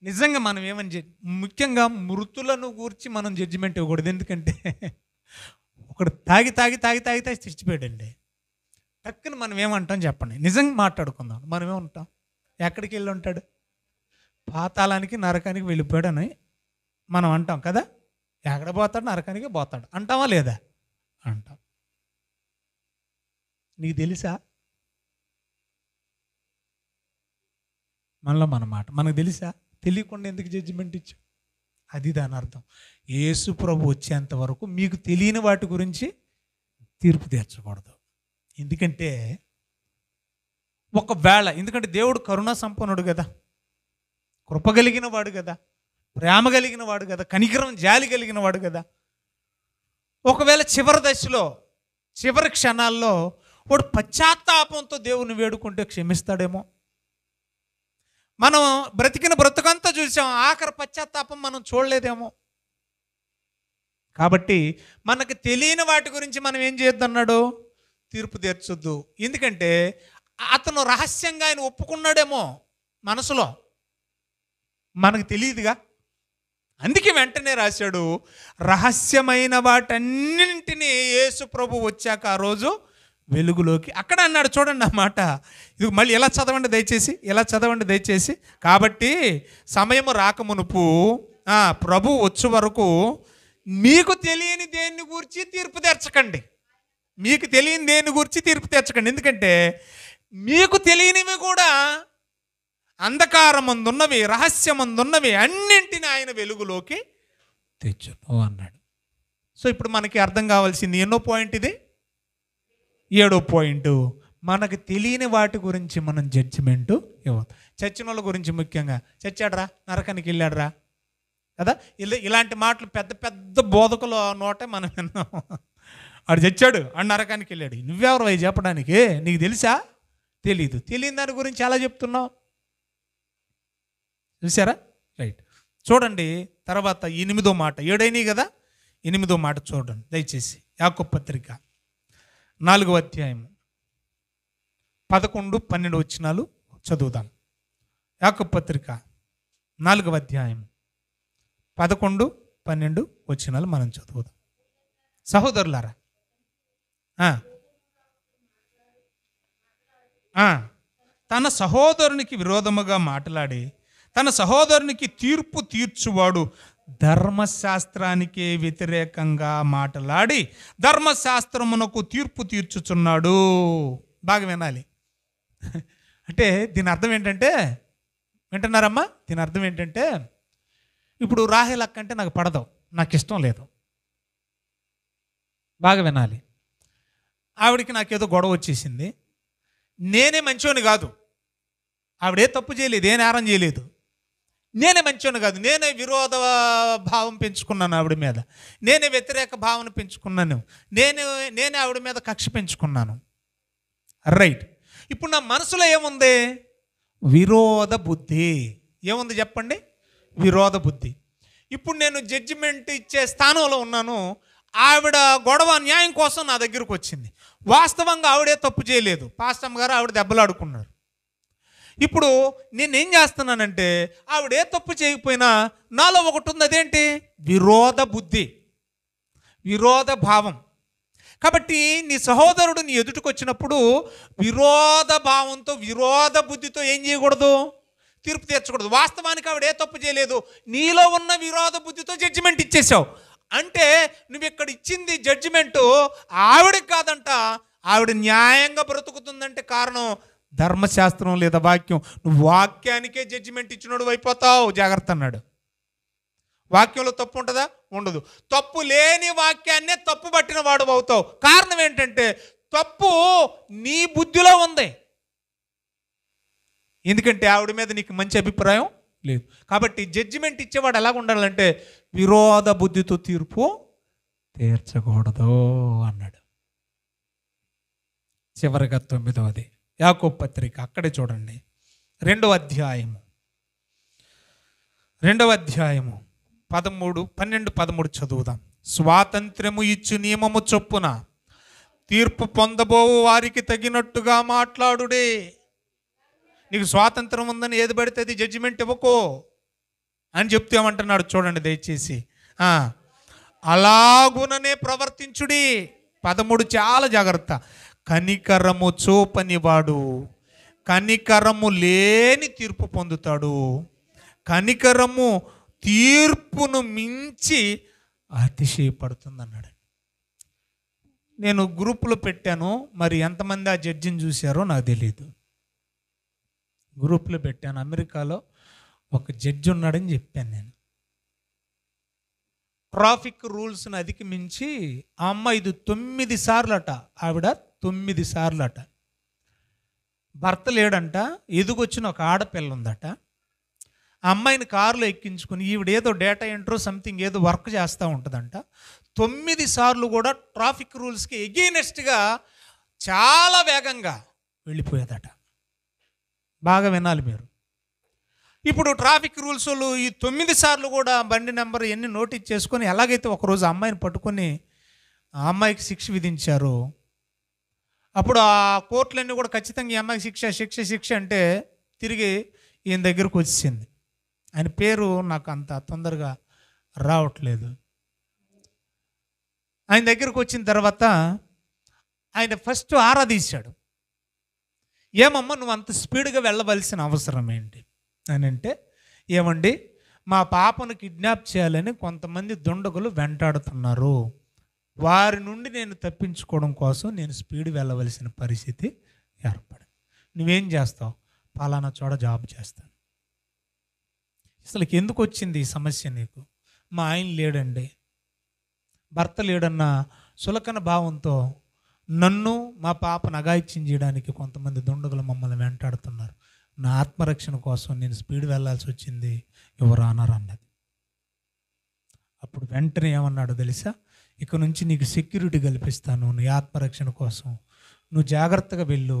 నిజంగా మనం ఏమని ముఖ్యంగా మృతులను గూర్చి మనం జడ్జిమెంట్ ఇవ్వకూడదు. ఎందుకంటే ఒకడు తాగి తాగి తాగి తాగి తాగి చచ్చిపోయాడండి. టక్కున మనం ఏమంటాం చెప్పండి? నిజంగా మాట్లాడుకుందాం. మనం ఏమంటాం? ఎక్కడికి వెళ్ళి ఉంటాడు? పాతాళానికి నరకానికి వెళ్ళిపోయాడని మనం అంటాం కదా. ఎక్కడ పోతాడు? నరకానికి పోతాడు అంటావా లేదా? అంటాం. నీకు తెలుసా? మనలో మన మాట మనకు తెలుసా? తెలియకుండా ఎందుకు జడ్జిమెంట్ ఇచ్చావు? అది దాని అర్థం. యేసు ప్రభు వచ్చేంత వరకు మీకు తెలియని వాటి గురించి తీర్పు తీర్చకూడదు. ఎందుకంటే ఒకవేళ, ఎందుకంటే దేవుడు కరుణా సంపన్నుడు కదా, కృప కలిగిన వాడు కదా, ప్రేమ కలిగిన వాడు కదా, కనికరం జాలి కలిగిన వాడు కదా. ఒకవేళ చివరి దశలో చివరి క్షణాల్లో వాడు పశ్చాత్తాపంతో దేవుని వేడుకుంటే క్షమిస్తాడేమో. మనం బ్రతికిన బ్రతుకంతా చూసాం, ఆఖరి పశ్చాత్తాపం మనం చూడలేదేమో. కాబట్టి మనకు తెలియని వాటి గురించి మనం ఏం చేయొద్దన్నాడు? తీర్పు తీర్చొద్దు. ఎందుకంటే అతను రహస్యంగా ఆయన ఒప్పుకున్నాడేమో మనసులో, మనకు తెలియదుగా. అందుకే వెంటనే రాశాడు, రహస్యమైన వాటన్నింటినీ యేసు ప్రభు వచ్చాక ఆ రోజు వెలుగులోకి. అక్కడ అన్నాడు చూడండి ఆ మాట. ఇది మళ్ళీ ఎలా చదవండి దయచేసి. కాబట్టి సమయము రాకమునుపు ప్రభు వచ్చే వరకు మీకు తెలియని దేన్ని గూర్చి తీర్పు తీర్చకండి. మీకు తెలియని దేని గురించి తీర్పు తీర్చకండి. ఎందుకంటే మీకు తెలియనివి కూడా అంధకారమందున్నవి, రహస్యమందున్నవి అన్నింటిని ఆయన వెలుగులోకి తెచ్చును అన్నాడు. సో ఇప్పుడు మనకి అర్థం కావాల్సింది ఎన్నో పాయింట్ ఇది? 7వ పాయింట్. మనకు తెలియని వాటి గురించి మనం జడ్జిమెంటు ఇవ్వదు. చచ్చిన వాళ్ళ గురించి ముఖ్యంగా, చచ్చాడరా, నరకానికి వెళ్ళాడరా కదా, ఇలాంటి మాటలు పెద్ద పెద్ద బోధకుల నోటే మనం విన్నాం. వాడు చచ్చాడు, ఆడు నరకానికి వెళ్ళాడు. నువ్వెవరు అవి చెప్పడానికి? నీకు తెలుసా? తెలీదు. తెలియని దాని గురించి ఎలా చెప్తున్నావు? చూసారా? రైట్. చూడండి తర్వాత 8వ మాట. 7 అయినాయి కదా, 8వ మాట చూడండి దయచేసి. యాకోబు పత్రిక 4వ అధ్యాయము 11, 12 వచనాలు చదువుదాం. యాకోబు పత్రిక 4వ అధ్యాయం 11, 12 వచనాలు మనం చదువుదాం. సహోదరులారా, తన సహోదరునికి విరోధముగా మాట్లాడి తన సహోదరునికి తీర్పు తీర్చువాడు ధర్మశాస్త్రానికే వ్యతిరేకంగా మాట్లాడి ధర్మశాస్త్రమునకు తీర్పు తీర్చుచున్నాడు. బాగా వినాలి. అంటే దీని అర్థం ఏంటంటే, వింటున్నారమ్మా? దీని అర్థం ఏంటంటే, ఇప్పుడు రాహేల్ అక్క అంటే నాకు పడదు, నాకు ఇష్టం లేదు. బాగా వినాలి. ఆవిడికి నాకేదో గొడవ వచ్చేసింది. నేనే మంచోని కాదు, ఆవిడే తప్పు చేయలేదు, ఏ నేరం చేయలేదు. నేనే మంచోని కాదు, నేనే విరోధ భావం పెంచుకున్నాను ఆవిడ మీద, నేనే వ్యతిరేక భావన పెంచుకున్నాను, నేనే ఆవిడ మీద కక్ష పెంచుకున్నాను. రైట్. ఇప్పుడు నా మనసులో ఏముంది? విరోధ బుద్ధి. ఏముంది చెప్పండి? విరోధ బుద్ధి. ఇప్పుడు నేను జడ్జిమెంట్ ఇచ్చే స్థానంలో ఉన్నాను. ఆవిడ గొడవ న్యాయం కోసం నా దగ్గరకు వచ్చింది. వాస్తవంగా ఆవిడే తప్పు చేయలేదు, పాస్టమ్ గారు ఆవిడ దెబ్బలాడుకున్నారు. ఇప్పుడు నేనేం చేస్తున్నానంటే, ఆవిడే తప్పు చేయకపోయినా నాలో ఒకటి ఉంది. అదేంటి? విరోధ బుద్ధి, విరోధ భావం. కాబట్టి నీ సహోదరుడు నీ ఎదుటికి వచ్చినప్పుడు విరోధ భావంతో, విరోధ బుద్ధితో ఏం చేయకూడదు? తీర్పు తీర్చకూడదు. వాస్తవానికి ఆవిడ ఏ తప్పు చేయలేదు, నీలో ఉన్న విరోధ బుద్ధితో జడ్జిమెంట్ ఇచ్చేసావు. అంటే నువ్వు ఇక్కడ ఇచ్చింది జడ్జిమెంటు ఆవిడకి కాదంట, ఆవిడ న్యాయంగా బ్రతుకుతుందంటే కారణం ధర్మశాస్త్రం లేదా వాక్యం. నువ్వు వాక్యానికే జడ్జిమెంట్ ఇచ్చినోడు అయిపోతావు, జాగ్రత్త అన్నాడు. వాక్యంలో తప్పు ఉంటుందా? ఉండదు. తప్పు లేని వాక్యాన్నే తప్పు పట్టిన వాడు అవుతావు. కారణం ఏంటంటే తప్పు నీ బుద్ధిలో ఉంది. ఎందుకంటే ఆవిడ మీద నీకు మంచి అభిప్రాయం లేదు. కాబట్టి జడ్జిమెంట్ ఇచ్చేవాడు ఎలాగ ఉండాలంటే విరోధ బుద్ధితో తీర్పు తీర్చకూడదు అన్నాడు. చివరిగా 9వది యాకోబు పత్రిక, అక్కడే చూడండి 2వ అధ్యాయము 13, 12, 13 చదువుదాం. స్వాతంత్ర్యము ఇచ్చు నియమము చొప్పున తీర్పు పొందబోవు వారికి తగినట్టుగా మాట్లాడుడే. నీకు స్వాతంత్రం ఉందని ఏది పడితే అది జడ్జిమెంట్ ఇవ్వకో అని చెప్తూ ఏమంటున్నాడు చూడండి దయచేసి. అలాగుననే ప్రవర్తించుడి. 13 చాలా జాగ్రత్త. కనికరము చూపని వాడు కనికరము లేని తీర్పు పొందుతాడు. కనికరము తీర్పును మించి అతిశయపడుతుంది అన్నాడు. నేను గ్రూపులో పెట్టాను, మరి ఎంతమంది ఆ జడ్జిని చూశారో నాకు తెలియదు. గ్రూప్లో పెట్టాను. అమెరికాలో ఒక జడ్జి ఉన్నాడని చెప్పాను నేను. ట్రాఫిక్ రూల్స్ని అధిగమించి ఆ అమ్మాయి 9 సార్లట, ఆవిడ 9 సార్లట. భర్త లేడంట, ఎదుగొచ్చిన ఒక ఆడపిల్ల ఉందట. ఆ అమ్మాయిని కారులో ఎక్కించుకుని ఈవిడేదో డేటా ఎంట్రో సంథింగ్ ఏదో వర్క్ చేస్తూ ఉంటుందంట. 9 సార్లు కూడా ట్రాఫిక్ రూల్స్కి ఎగెయినెస్ట్గా చాలా వేగంగా వెళ్ళిపోయేదట. బాగా వినాలి మీరు. ఇప్పుడు ట్రాఫిక్ రూల్స్ వాళ్ళు ఈ 9 సార్లు కూడా బండి నెంబర్ ఎన్ని నోటీస్ చేసుకొని ఎలాగైతే ఒకరోజు అమ్మాయిని పట్టుకొని ఆ అమ్మాయికి శిక్ష విధించారు. అప్పుడు ఆ కోర్టులన్నీ కూడా ఖచ్చితంగా ఈ అమ్మాయికి శిక్ష అంటే తిరిగి ఈయన దగ్గరకు వచ్చింది. ఆయన పేరు నాకు అంత తొందరగా రావట్లేదు. ఆయన దగ్గరకు వచ్చిన తర్వాత ఆయన ఫస్ట్ ఆరా తీశాడు. ఏమమ్మా నువ్వు అంత స్పీడ్గా వెళ్ళవలసిన అవసరం ఏంటి అని అంటే, ఏమండి మా పాపను కిడ్నాప్ చేయాలని కొంతమంది దుండగులు వెంటాడుతున్నారు, వారి నుండి నేను తప్పించుకోవడం కోసం నేను స్పీడ్ వెళ్ళవలసిన పరిస్థితి ఏర్పడింది. నువ్వేం చేస్తావు? పలానా చోట జాబ్ చేస్తాను. అసలు ఎందుకు వచ్చింది ఈ సమస్య నీకు? మా ఆయన లేడండి, భర్త లేడన్న సులకన భావంతో నన్ను మా పాపను అఘాయిత్యం చేయడానికి కొంతమంది దుండగులు మమ్మల్ని వెంటాడుతున్నారు. నా ఆత్మరక్షణ కోసం నేను స్పీడ్ వెళ్ళాల్సి వచ్చింది, ఎవరు అనరు అన్నది. అప్పుడు వెంటనే ఏమన్నాడు తెలుసా? ఇక నుంచి నీకు సెక్యూరిటీ కల్పిస్తాను, నీ ఆత్మరక్షణ కోసం నువ్వు జాగ్రత్తగా వెళ్ళు,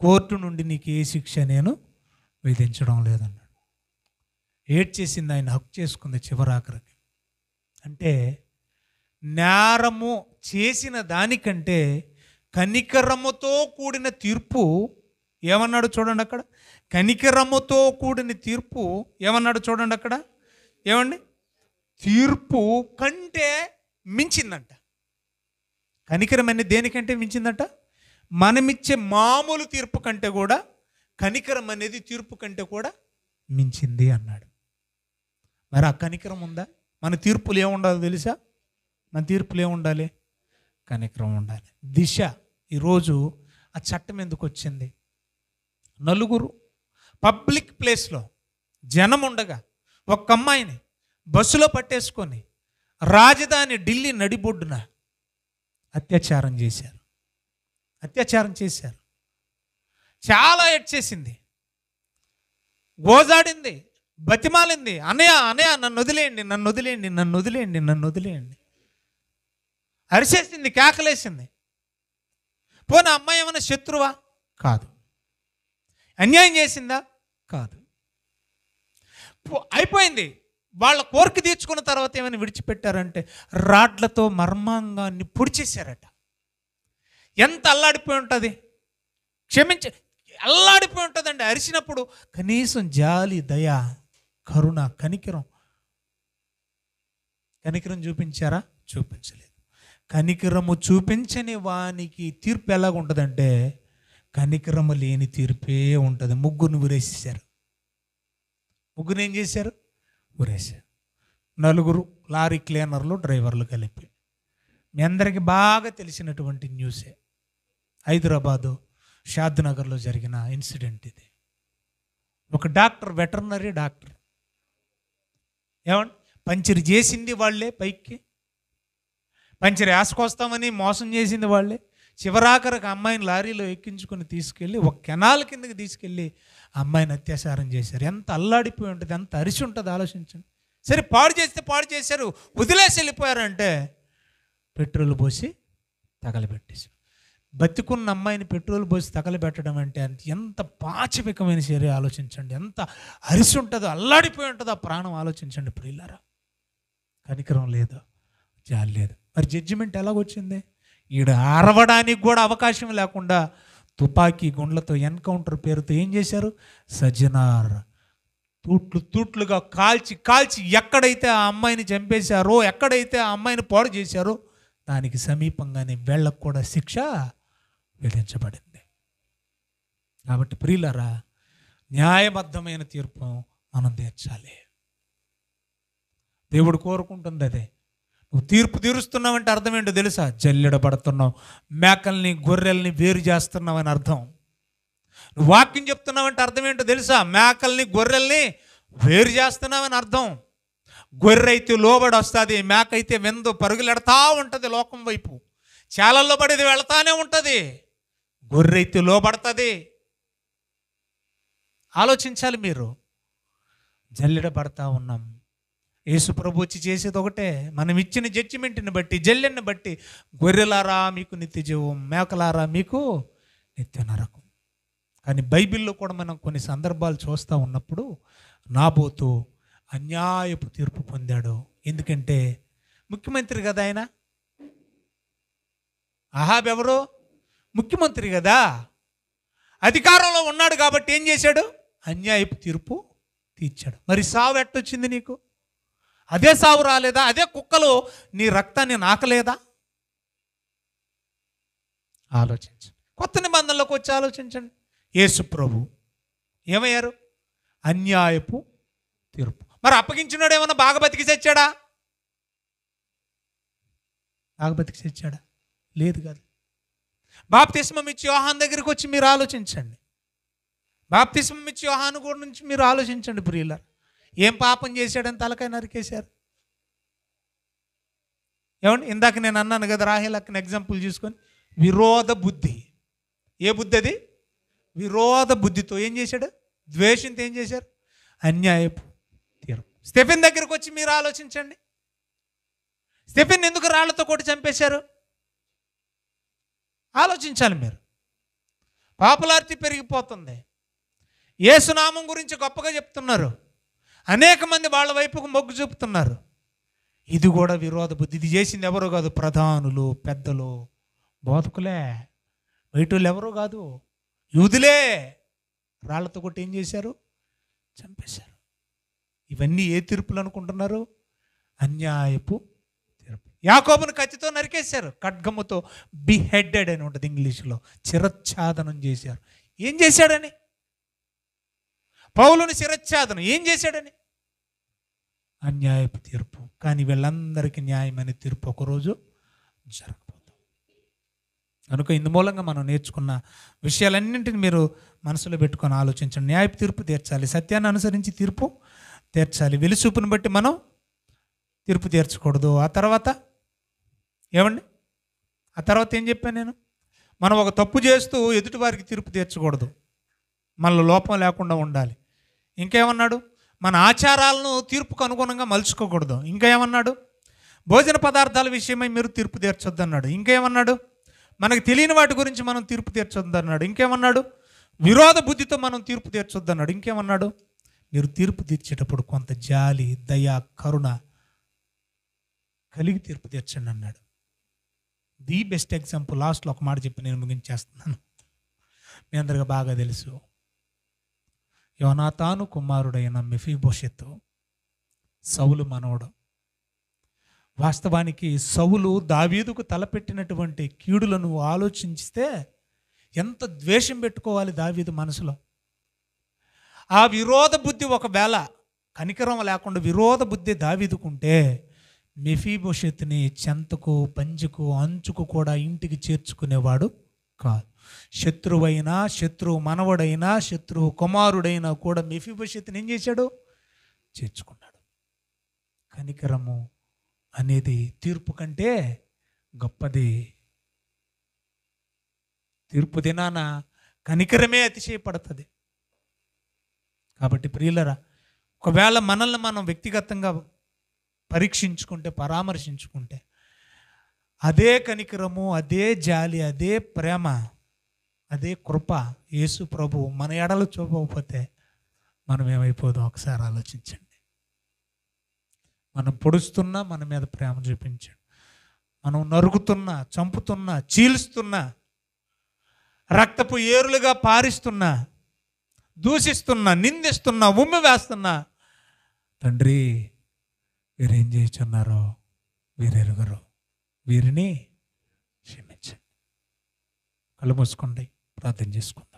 కోర్టు నుండి నీకు ఏ శిక్ష నేను విధించడం లేదన్నాడు. ఏడ్చేసింది ఆయన, హక్కు చేసుకుంది చివరాఖరికి. అంటే నేరము చేసిన దానికంటే కనికరముతో కూడిన తీర్పు ఏమన్నాడు చూడండి అక్కడ. కనికరముతో కూడిన తీర్పు ఏమన్నాడు చూడండి అక్కడ. ఏమండి? తీర్పు కంటే మించిందంట. కనికరం అనేది దేనికంటే మించిందంట? మనమిచ్చే మామూలు తీర్పు కంటే కూడా కనికరం అనేది తీర్పు కంటే కూడా మించింది అన్నాడు. మరి ఆ కనికరం ఉందా? మన తీర్పులు ఏముండాలో తెలుసా? మన తీర్పులు ఏముండాలి? కనికరం ఉండాలి. దిశ ఈరోజు ఆ చట్టం ఎందుకు వచ్చింది? నలుగురు పబ్లిక్ ప్లేస్లో జనం ఉండగా ఒక అమ్మాయిని బస్సులో పట్టేసుకొని రాజధాని ఢిల్లీ నడిబొడ్డున అత్యాచారం చేశారు. చాలా ఏడ్చేసింది, గోజాడింది, బతిమాలింది, అనయ్య నన్ను వదిలేయండి. అరిచేసింది, కేకలేసింది. పోనీ అమ్మాయి ఏమైనా శత్రువా? కాదు. అన్యాయం చేసిందా? కాదు. అయిపోయింది. వాళ్ళ కోరిక తీర్చుకున్న తర్వాత ఏమైనా విడిచిపెట్టారంటే రాడ్లతో మర్మాంగాన్ని పొడిచేశారట. ఎంత అల్లాడిపోయి ఉంటుంది, అల్లాడిపోయి ఉంటుందండి. అరిచినప్పుడు కనీసం జాలి, దయ, కరుణ, కనికరం చూపించారా? చూపించలేదు. కనికరము చూపించని వానికి తీర్పు ఎలాగుంటుందంటే కనికరము లేని తీర్పే ఉంటుంది. ముగ్గురిని ఊరేసేశారు. ఏం చేశారు? ఊరేశారు. నలుగురు లారీ క్లీనర్లు, డ్రైవర్లు కలిపి. మీ అందరికీ బాగా తెలిసినటువంటి న్యూసే. హైదరాబాదు షాద్నగర్లో జరిగిన ఇన్సిడెంట్ ఇది. ఒక డాక్టర్, వెటర్నరీ డాక్టర్, ఏమండి, పంచర్ చేసింది వాళ్ళే, పైకి పంచర్ వేసుకొస్తామని మోసం చేసింది వాళ్ళే. చివరాఖరికి అమ్మాయిని లారీలో ఎక్కించుకొని తీసుకెళ్ళి ఒక కెనాల్ కిందకి తీసుకెళ్ళి అమ్మాయిని అత్యాచారం చేశారు. ఎంత అల్లాడిపోయి ఉంటుంది, ఎంత అరిసి ఉంటుంది ఆలోచించండి. సరే పాడు చేశారు, వదిలేసి వెళ్ళిపోయారంటే పెట్రోల్ పోసి తగలబెట్టేశారు. బతికున్న అమ్మాయిని పెట్రోల్ పోసి తగలబెట్టడం అంటే ఎంత పాచవికమైన చర్య ఆలోచించండి. ఎంత అరిసి ఉంటుందో, అల్లాడిపోయి ఉంటుందో ఆ ప్రాణం ఆలోచించండి ప్రియులారా. కనికరం లేదు, జాలి లేదు. మరి జడ్జిమెంట్ ఎలాగొచ్చింది? ఈడ అరవడానికి కూడా అవకాశం లేకుండా తుపాకీ గుండ్లతో ఎన్కౌంటర్ పేరుతో ఏం చేశారు? సజ్జనార్ తూట్లుగా కాల్చి ఎక్కడైతే ఆ అమ్మాయిని చంపేశారో, ఎక్కడైతే ఆ అమ్మాయిని పాడు చేశారో దానికి సమీపంగానే వీళ్ళకు కూడా శిక్ష విధించబడింది. కాబట్టి ప్రియులారా, న్యాయబద్ధమైన తీర్పు మనం తీర్చాలి. దేవుడు కోరుకుంటుంది అదే. నువ్వు తీర్పు తీరుస్తున్నావంటే అర్థం ఏంటో తెలుసా? జల్లెడబడుతున్నావు, మేకల్ని గొర్రెల్ని వేరు చేస్తున్నావని అర్థం. నువ్వు వాక్యం చెప్తున్నావంటే అర్థం ఏంటో తెలుసా? మేకల్ని గొర్రెల్ని వేరు చేస్తున్నావని అర్థం. గొర్రె అయితే లోబడి వస్తుంది, మేక అయితే వెందు పరుగులెడతా ఉంటుంది లోకం వైపు. చాలల్లో పడేది వెళతానే ఉంటుంది, గొర్రె అయితే లోబడుతుంది. ఆలోచించాలి మీరు. జల్లెడబడతా ఉన్నాం. యేసు ప్రభు వచ్చి చేసేది ఒకటే, మనం ఇచ్చిన జడ్జిమెంట్ని బట్టి, జల్లెన్ని బట్టి, గొర్రెలారా మీకు నిత్య జీవం, మేకలారా మీకు నిత్య నరకం. కానీ బైబిల్లో కూడా మనం కొన్ని సందర్భాలు చూస్తూ ఉన్నప్పుడు నాబోతు అన్యాయపు తీర్పు పొందాడు. ఎందుకంటే ముఖ్యమంత్రి కదా ఆయన. అహాబ్ ఎవరు? ముఖ్యమంత్రి కదా, అధికారంలో ఉన్నాడు కాబట్టి ఏం చేశాడు? అన్యాయపు తీర్పు తీర్చాడు. మరి సావు ఎట్టొచ్చింది నీకు? అదే సావు రాలేదా? అదే కుక్కలు నీ రక్తాన్ని నాకలేదా? ఆలోచించండి. కొత్త నిబంధనలోకి వచ్చి ఆలోచించండి. యేసు ప్రభు ఏమయ్యారు? అన్యాయపు తీర్పు. మరి అప్పగించినాడు ఏమన్నా బాగా బతికి చచ్చాడా? బాగా బతికి చచ్చాడా? లేదు కదా. బాప్తిస్మం ఇచ్చి యోహాను దగ్గరికి వచ్చి మీరు ఆలోచించండి. బాప్తిస్మం ఇచ్చి యోహాను గురించి మీరు ఆలోచించండి ప్రియులారా. ఏం పాపం చేశాడని తలకాయ నరికేశారు? ఏమండి, ఇందాక నేను అన్నాను కదా, రాహేల్ అక్కని ఎగ్జాంపుల్ చూసుకొని, విరోధ బుద్ధి. ఏ బుద్ధి అది? విరోధ బుద్ధితో ఏం చేశాడు? ద్వేషంతో ఏం చేశారు? అన్యాయపు తీర్పు. స్టెఫెన్ దగ్గరకు వచ్చి మీరు ఆలోచించండి, స్టెఫెన్ ఎందుకు రాళ్లతో కొట్టి చంపేశారు? ఆలోచించాలి మీరు. పాపులారిటీ పెరిగిపోతుంది, యేసునామం గురించి గొప్పగా చెప్తున్నారు, అనేక మంది వాళ్ళ వైపుకు మొగ్గు చూపుతున్నారు. ఇది కూడా విరోధ బుద్ధి. ఇది చేసింది ఎవరో కాదు, ప్రధానులు, పెద్దలు, బోధకులే, బయటోళ్ళు ఎవరో కాదు, యూదులే. రాళ్లతో కొట్టి ఏం చేశారు? చంపేశారు. ఇవన్నీ ఏ తీర్పులు అనుకుంటున్నారు? అన్యాయపు తీర్పు. యాకోబును కత్తితో నరికేశారు, ఖడ్గముతో బిహెడెడ్ అని ఉంటుంది ఇంగ్లీష్లో, శిరచ్ఛాదనం చేశారు. ఏం చేశాడని? పౌలుని శిరచ్ఛాదనం ఏం చేశాడని? అన్యాయపు తీర్పు. కానీ వీళ్ళందరికీ న్యాయమైన తీర్పు ఒకరోజు జరగబోతుంది. కనుక ఇందు మూలంగా మనం నేర్చుకున్న విషయాలన్నింటినీ మీరు మనసులో పెట్టుకొని ఆలోచించండి. న్యాయపు తీర్పు తీర్చాలి, సత్యాన్ని అనుసరించి తీర్పు తీర్చాలి. వెలుసూపుని బట్టి మనం తీర్పు తీర్చకూడదు. ఆ తర్వాత ఏమండి, ఆ తర్వాత ఏం చెప్పాను నేను? మనం ఒక తప్పు చేస్తూ ఎదుటి వారికి తీర్పు తీర్చకూడదు, మనలో లోపం లేకుండా ఉండాలి. ఇంకేమన్నాడు? మన ఆచారాలను తీర్పుకు అనుగుణంగా మలుచుకోకూడదు. ఇంకా ఏమన్నాడు? భోజన పదార్థాల విషయమై మీరు తీర్పు తీర్చొద్దు అన్నాడు. ఇంకేమన్నాడు? మనకు తెలియని వాటి గురించి మనం తీర్పు తీర్చొద్దు అన్నాడు. ఇంకేమన్నాడు? విరోధ బుద్ధితో మనం తీర్పు తీర్చొద్దు అన్నాడు. ఇంకేమన్నాడు? మీరు తీర్పు తీర్చేటప్పుడు కొంత జాలి, దయ, కరుణ కలిగి తీర్పు తీర్చండి అన్నాడు. ది బెస్ట్ ఎగ్జాంపుల్ లాస్ట్లో ఒక మాట చెప్పి నేను ముగించేస్తున్నాను. మీ అందరికీ బాగా తెలుసు, యోనాతాను కుమారుడైన మెఫీబోషెతు సౌలు మనవడు. వాస్తవానికి సౌలు దావీదుకు తలపెట్టినటువంటి కీడులను ఆలోచిస్తే ఎంత ద్వేషం పెట్టుకోవాలి దావీదు మనసులో. ఆ విరోధ బుద్ధి, ఒకవేళ కనికరం లేకుండా విరోధ బుద్ధి దావీదుకుంటే మెఫీబోషెతుని చెంతకు, పంజకు, అంచుకు కూడా ఇంటికి చేర్చుకునేవాడు కాదు. శత్రువైనా, శత్రువు మనవడైనా, శత్రువు కుమారుడైనా కూడా మెఫీబోషెతుని ఏం చేశాడు? చేర్చుకున్నాడు. కనికరము అనేది తీర్పు కంటే గొప్పది. తీర్పు దినాన కనికరమే అతిశయపడుతుంది. కాబట్టి ప్రియులరా, ఒకవేళ మనల్ని మనం వ్యక్తిగతంగా పరీక్షించుకుంటే, పరామర్శించుకుంటే, అదే కనికరము, అదే జాలి, అదే ప్రేమ, అదే కృప యేసు ప్రభువు మన ఎడలు చూపకపోతే మనం ఏమైపోదాం ఒకసారి ఆలోచించండి. మనం పొడుస్తున్నా మన మీద ప్రేమ చూపించాడు, మనం నరుకుతున్నా, చంపుతున్నా, చీల్స్తున్నా, రక్తపు ఏరులుగా పారిస్తున్నా, దూషిస్తున్నా, నిందిస్తున్నా, ఉమ్మి వేస్తున్నా, తండ్రి వీరేం చేస్తున్నారో వీరెరుగరు, వీరిని క్షమించండి. కళ్ళు మూసుకోండి, ప్రార్థన చేసుకుందాం.